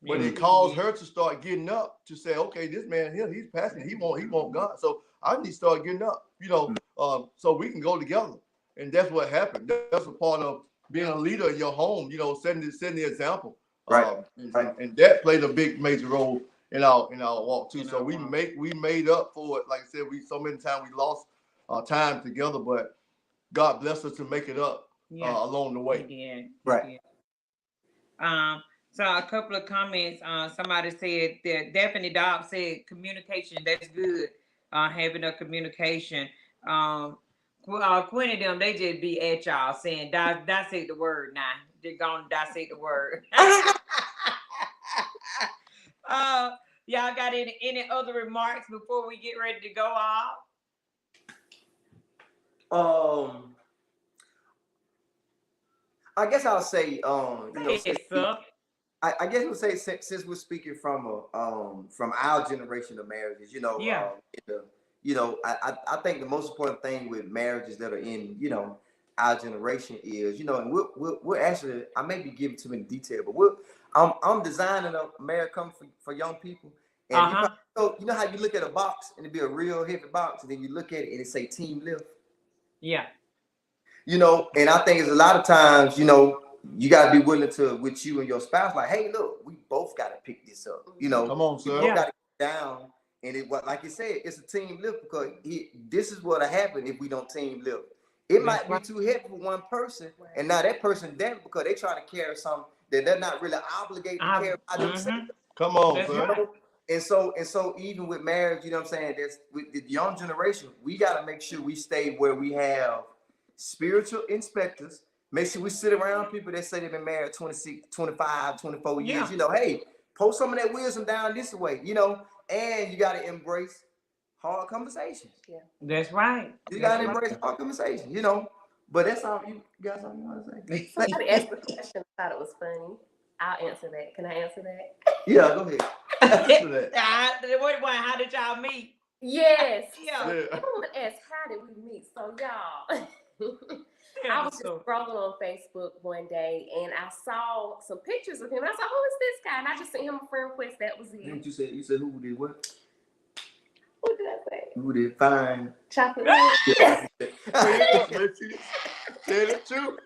But it caused her to start getting up to say, okay, this man here, he's passionate. He want God. So I need to start getting up, you know, so we can go together. And that's what happened. That's a part of being a leader in your home, you know, setting the example. And that played a big major role in our walk too. So we made up for it. Like I said, so many times we lost time together, but God blessed us to make it up along the way. He did. So a couple of comments. Somebody said that Daphne Dobbs said communication. That's good. Having a communication. Quinn and them, they just be at y'all saying dissect the word now. They're gonna dissect the word. Y'all got any other remarks before we get ready to go off? I guess I'll say, I guess we'll say, since we're speaking from our generation of marriages, you know, you know, I think the most important thing with marriages that are in, you know, our generation is, you know, and we're actually, I may be giving too many details, but I'm designing a marriage come for young people. And you know how you look at a box and it'd be a real heavy box, and then you look at it and it say team lift. Yeah. You know, and I think it's a lot of times, you know, you gotta be willing to, with you and your spouse, like, hey, look, we both gotta pick this up. You know, come on, sir. We both gotta get down. And like you said, it's a team lift, because this is what'll happen if we don't team lift. It might be too heavy for one person, and now that person down because they're trying to carry something that they're not really obligated to carry by themselves. Come on, sir. And so even with marriage, you know what I'm saying, that's with the young generation, we gotta make sure we stay where we have spiritual inspectors. Make sure we sit around people that say they've been married 26, 25, 24 years. You know, hey, post some of that wisdom down this way, you know, and you got to embrace hard conversations. Yeah, that's right. You got to embrace hard conversations, you know. But that's all you guys want to say. Somebody asked the question. I thought it was funny. I'll answer that. Can I answer that? Yeah, go ahead. How did y'all meet? Yes. Yeah. So everyone asked, how did we meet? So y'all. I was just scrolling on Facebook one day and I saw some pictures of him. And I was like, who is this guy? And I just sent him a friend request. That was it. Didn't you said who did what? What did I say? Who did fine? Chocolate. Tell the truth.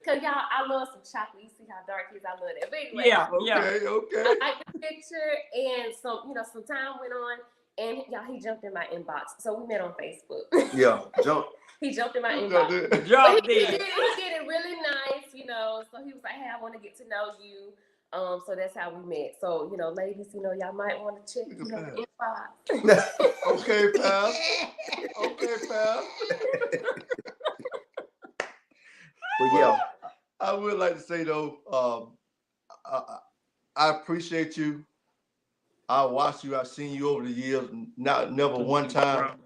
Cause y'all, I love some chocolate. You see how dark it is? I love that. But anyway, Yeah. Okay. I like the picture, and some time went on, and y'all, he jumped in my inbox. So we met on Facebook. Yeah, jump. He jumped in my inbox. But Drop he dead. did it really nice, So he was like, "Hey, I want to get to know you." So that's how we met. So ladies, y'all might want to check the inbox. Okay, pal. Okay, pal. But yeah, I would like to say though, I appreciate you. I watched you. I've seen you over the years. Never one time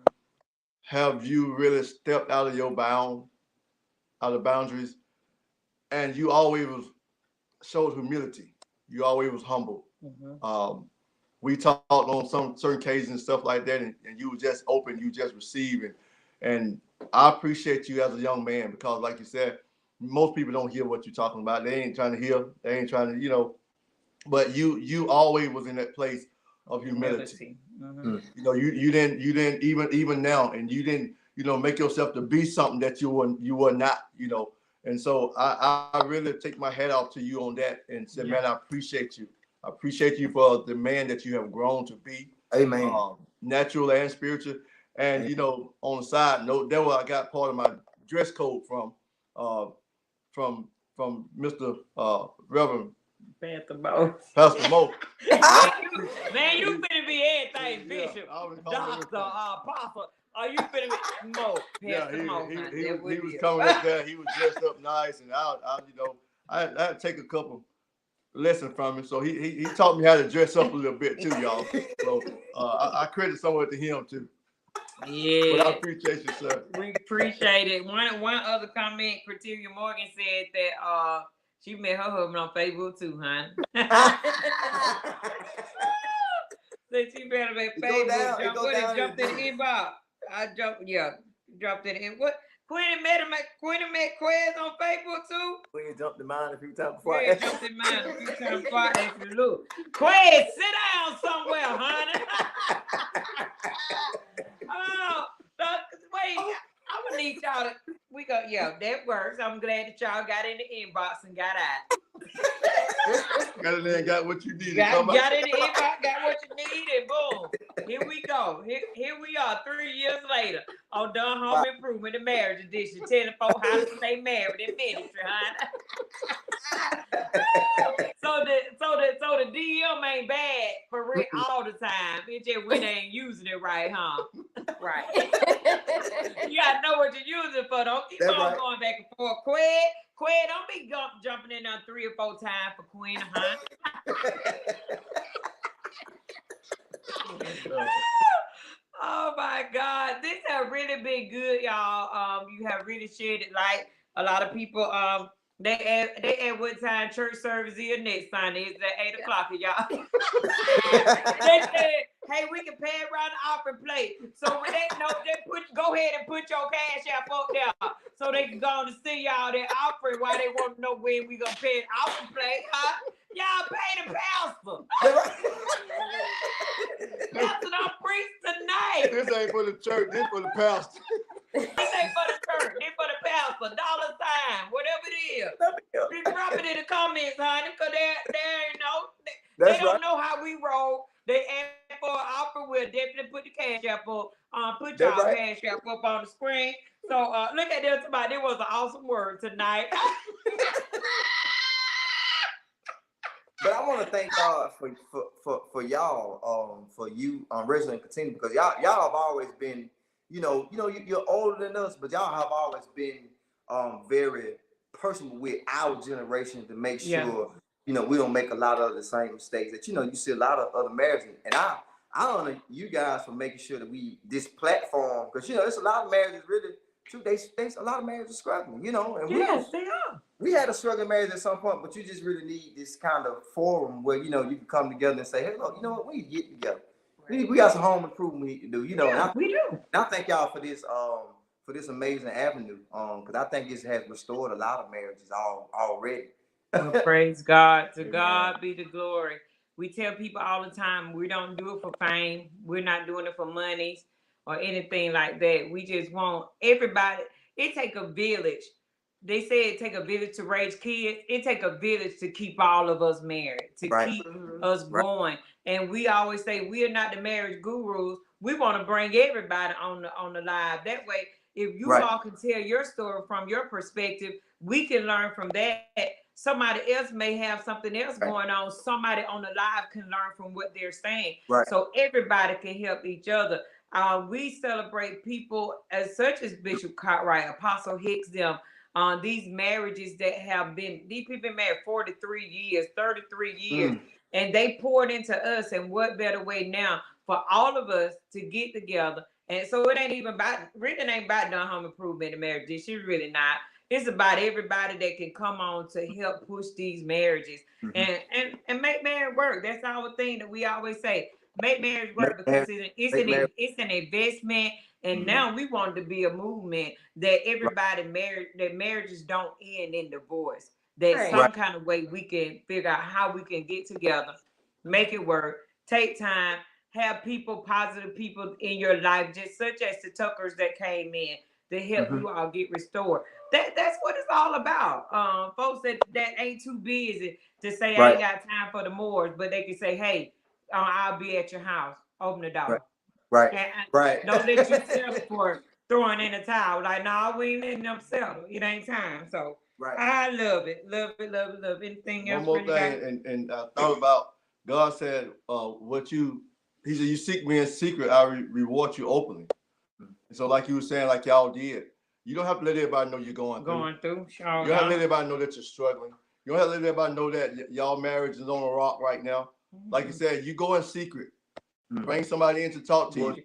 have you really stepped out of your boundaries, and you always showed humility. You always was humble. We talked on some certain cases and stuff like that, and you were just open. You just receiving, and I appreciate you as a young man because, like you said, most people don't hear what you're talking about. They ain't trying to hear. They ain't trying to, But you always was in that place of humility. You didn't even now, and you didn't make yourself to be something that you were not. And so I really take my hat off to you on that and say, man, I appreciate you. I appreciate you for the man that you have grown to be. amen. Natural and spiritual. And on the side note, that was I got part of my dress code from Mr. Reverend Pastor Mo. Pastor Mo. Man, you finna be everything, Yeah, Bishop, I was calling Doctor, him Apostle. Are you finna be Mo? Yeah, Pastor Mo. he was coming up there. He was dressed up nice, and I had to take a couple lessons from him. So he taught me how to dress up a little bit too, y'all. So I credit some of it to him too. Yeah. But I appreciate you, sir. We appreciate it. One other comment, Cortelia Morgan said that she met her husband on Facebook too, hon. So she better make Facebook. Jumped in the inbox. I dropped it in. What? Queenie met Quez on Facebook too. We jumped in mine a few times before. Yeah, jumped in mine a few times before I asked you to look. Quez, sit down somewhere, honey. Oh, wait. I'm gonna need y'all to. That works. I'm glad that y'all got in the inbox and got out. Got in there and got what you needed. Got in the inbox, got what you need, and boom. Here we go. Here we are 3 years later on Done Home Improvement, the marriage edition. Telling folks how to stay married in ministry, huh? So the DM ain't bad for real all the time. It just we ain't using it right, huh? Right. You gotta know what you're using it for. Don't keep on going back and forth. Quid, don't be jumping in there 3 or 4 times for Queen, huh? Oh my God, this has really been good, y'all. You have really shared it. Like a lot of people, they at what time church service is next Sunday? It's at 8 o'clock, y'all. They said, hey, we can pay around the offering plate. So when they know, go ahead and put your cash app up there, so they can go and see y'all their offering while they want to know when we gonna pay an offering plate, huh? Y'all pay the pastor. Pastor don't preach tonight. This ain't for the church. This for the pastor. This ain't for the church. This for the pastor. $, whatever it is. Just drop it in the comments, honey, because they don't know how we roll. They ask for an offer. We'll definitely put the cash app up. Put y'all cash app up on the screen. So look at this. It was an awesome word tonight. But I want to thank God for y'all, for you, Reginald and Katina, because y'all have always been, you're older than us, but y'all have always been very personal with our generation to make sure, we don't make a lot of the same mistakes that, you see a lot of other marriages. And I honor you guys for making sure that this platform, because, there's a lot of marriages really, true, a lot of marriages struggling, and yes, they are. We had a struggling marriage at some point, but you just really need this kind of forum where, you can come together and say, hey, look, you know what, we need to get together. We got some home improvement we need to do, Yeah, we do. And I thank y'all for this for this amazing avenue. Because I think it has restored a lot of marriages already. Well, praise God. To Amen. God be the glory. We tell people all the time, we don't do it for fame. We're not doing it for monies or anything like that. We just want everybody. It take a village. They say it take a village to raise kids. It take a village to keep all of us married, to Right. keep us going. And we always say we are not the marriage gurus. We want to bring everybody on the live. That way, if you all can tell your story from your perspective, we can learn from that. Somebody else may have something else going on. Somebody on the live can learn from what they're saying. Right. So everybody can help each other. We celebrate people as such as Bishop Cartwright, Apostle Hicks, them. These marriages that have been, these people been married 43 years, 33 years, and they poured into us. And what better way now for all of us to get together? And so it ain't even about, really ain't about doing home improvement in marriage. It's really not. It's about everybody that can come on to help push these marriages and make marriage work. That's our thing that we always say. Make marriage work because it's an investment. And now we want it to be a movement that everybody marriages don't end in divorce. That some kind of way we can figure out how we can get together, make it work, take time, have people, positive people in your life, just such as the Tuckers that came in to help you all get restored. That's what it's all about. Folks that ain't too busy to say I ain't got time for the Moors, but they can say, hey, I'll be at your house. Open the door. Right. Don't let you settle for throwing in a towel. Like, no, we ain't letting them settle. It ain't time. So I love it. Love it, love it, love it. Anything else? One more thing, and I thought about, God said, he said, you seek me in secret, I reward you openly. And so like you were saying, like y'all did, you don't have to let everybody know you're going through. Sure. You don't have to let everybody know that you're struggling. You don't have to let everybody know that y'all marriage is on a rock right now. Like you said, you go in secret. Bring somebody in to talk to you.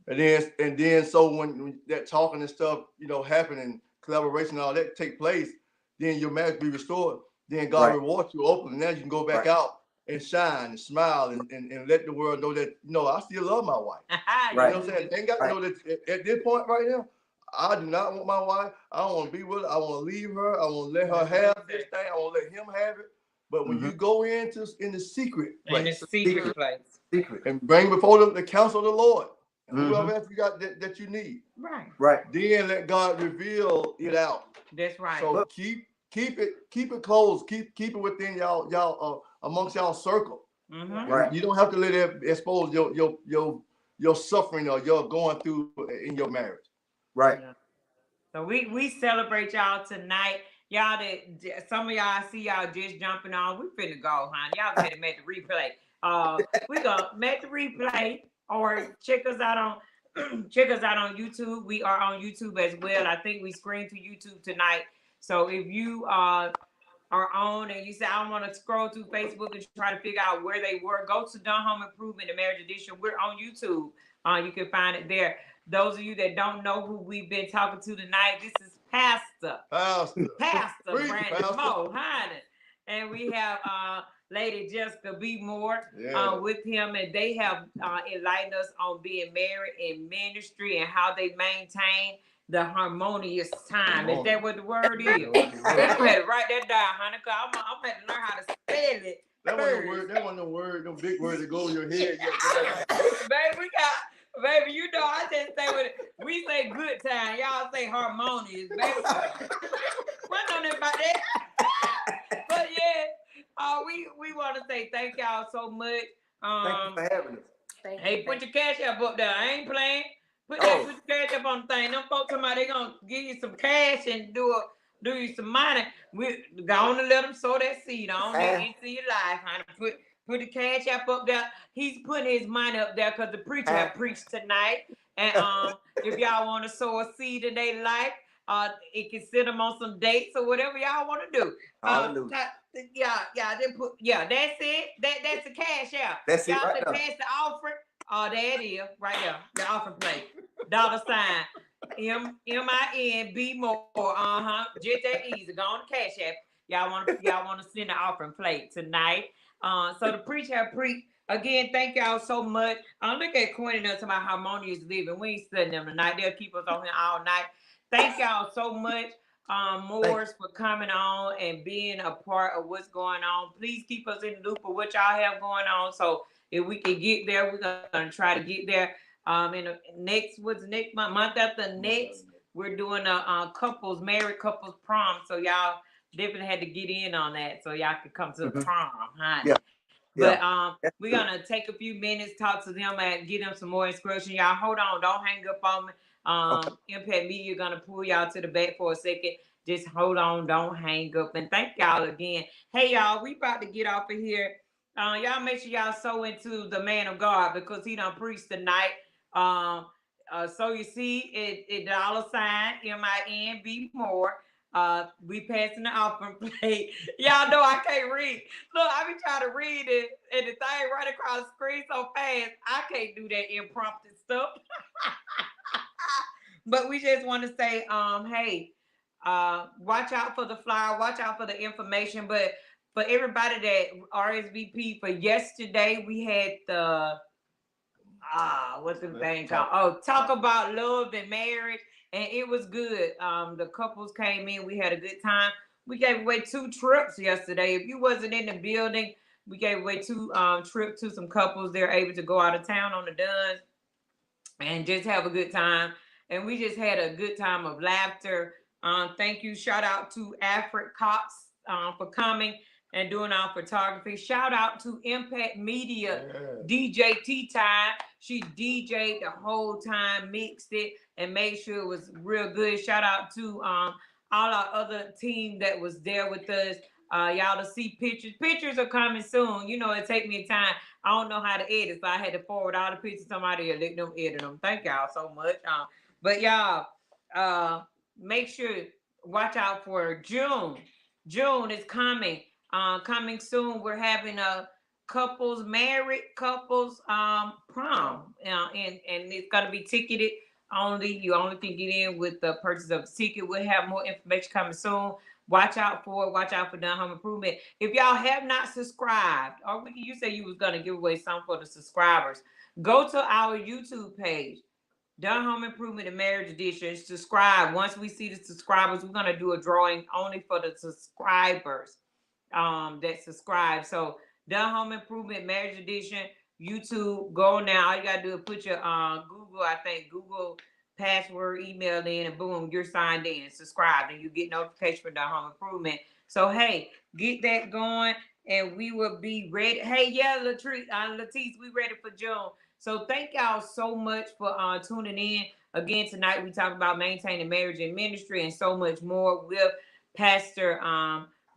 And then so when that talking and stuff, happen and collaboration and all that take place, then your marriage be restored. Then God rewards you openly. Now you can go back out and shine and smile and let the world know that, I still love my wife. You know what I'm saying? They ain't got to know that at this point right now, I do not want my wife. I don't want to be with her. I want to leave her. I want to let her have this thing. I want to let him have it. But when you go in the secret place, and bring before the counsel of the Lord, whoever else you got that you need, then let God reveal it out. That's right. So keep it close, keep it within y'all amongst y'all circle. You don't have to let it expose your suffering or your going through in your marriage. So we celebrate y'all tonight. Y'all some of y'all, I see y'all just jumping on. We finna go, honey. Y'all better make the replay. We gonna make the replay or check us out on YouTube. We are on YouTube as well. I think we screened to YouTube tonight. So if you are on and you say I want to scroll through Facebook and try to figure out where they were, go to Done Home Improvement, the Marriage Edition. We're on YouTube. You can find it there. Those of you that don't know who we've been talking to tonight, this is Pastor Brandon Moe, honey. And we have Lady Jessica B. Moore with him, and they have enlightened us on being married in ministry and how they maintain the harmonious time. Is that what the word is? You had to write that down, honey, because I'm going to learn how to spell it. That wasn't no word, no big word that go in your head. Baby, I just say what we say good time. Y'all say harmonious, baby. What know about that? But yeah, we want to say thank y'all so much. Thank you for having us. Hey, put your cash app up there. I ain't playing. Put your cash up on the thing. Them folks somebody gonna give you some cash and do you some money. We go on and let them sow that seed on into your life, honey. Put the cash app up there. He's putting his money up there because the preacher have preached tonight. And if y'all want to sow a seed in their life, it can send them on some dates or whatever y'all want to do. That's it. That's the cash app. That's y'all it right can pass the offering. There it is, right there. The offering plate. $sign MIN Moore. Just that easy. Go on the cash app. Y'all want to send the offering plate tonight. So the preach have preached. Again, thank y'all so much. Look at Quinn and us about harmonious living. We ain't studying them tonight. They'll keep us on here all night. Thank y'all so much, Morris, for coming on and being a part of what's going on. Please keep us in the loop of what y'all have going on. So if we can get there, we're gonna try to get there. In the next, what's next month after next, we're doing a married couples prom. So y'all definitely had to get in on that so y'all could come to the prom, huh? Yeah. But we're gonna take a few minutes, talk to them and get them some more instruction. Y'all hold on, don't hang up on me. Impact Media gonna pull y'all to the back for a second. Just hold on, don't hang up. And thank y'all again. Hey y'all, we about to get off of here. Y'all make sure y'all sow into the man of God because he done preached tonight. So you see it $sign MINB more. We passing the offering plate. Y'all know I can't read. Look, I be trying to read it and the thing right across the screen so fast. I can't do that impromptu stuff. But we just want to say, hey, watch out for the flyer, watch out for the information. But for everybody that RSVP for yesterday, we had the what's the thing called? Oh, talk about love and marriage. And it was good. The couples came in. We had a good time. We gave away 2 trips yesterday. If you wasn't in the building, we gave away 2 trips to some couples. They're able to go out of town on the Duns and just have a good time. And we just had a good time of laughter. Thank you. Shout out to Alfred Cox for coming and doing our photography. Shout out to Impact Media, DJ T-Time. She DJ'd the whole time, mixed it, and made sure it was real good. Shout out to all our other team that was there with us. Y'all to see pictures. Pictures are coming soon. You know, it take me time. I don't know how to edit, so I had to forward all the pictures to somebody and let them edit them. Thank y'all so much. But y'all, make sure, watch out for June. June is coming. Coming soon. We're having a married couples prom. And it's gonna be ticketed only. You only can get in with the purchase of a ticket. We'll have more information coming soon. Watch out for it. Watch out for Done Home Improvement. If y'all have not subscribed, or you say you was gonna give away some for the subscribers, go to our YouTube page, Done Home Improvement and Marriage Edition. Subscribe. Once we see the subscribers, we're gonna do a drawing only for the subscribers that subscribe. So Done Home Improvement Marriage Edition, YouTube, go now. All you gotta do is put your Google password, email in, and boom, you're signed in, subscribed, and you get notification for Done Home Improvement. So hey, get that going, and we will be ready. Hey, yeah, Latisse, we ready for June. So thank y'all so much for tuning in. Again, tonight we talk about maintaining marriage and ministry and so much more with Pastor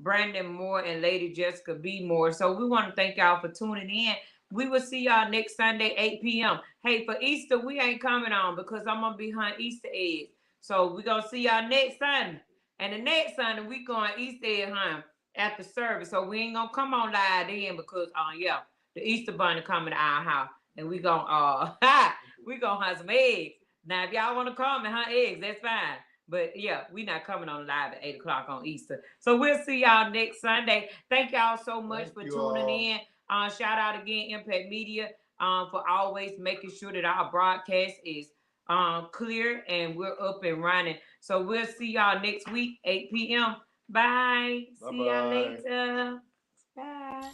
Brandon Moore and Lady Jessica B. Moore. So we want to thank y'all for tuning in. We will see y'all next Sunday, 8 p.m. Hey, for Easter, we ain't coming on because I'm going to be hunting Easter eggs. So we're going to see y'all next Sunday. And the next Sunday, we going Easter egg hunt after service. So we ain't going to come on live then because, the Easter bunny coming to our house. And we going we gonna hunt some eggs. Now, if y'all want to come and hunt eggs, that's fine. But yeah, we not coming on live at 8 o'clock on Easter. So we'll see y'all next Sunday. Thank y'all so much for tuning in. Shout out again, Impact Media, for always making sure that our broadcast is clear and we're up and running. So we'll see y'all next week, 8 p.m. Bye. See y'all later. Bye.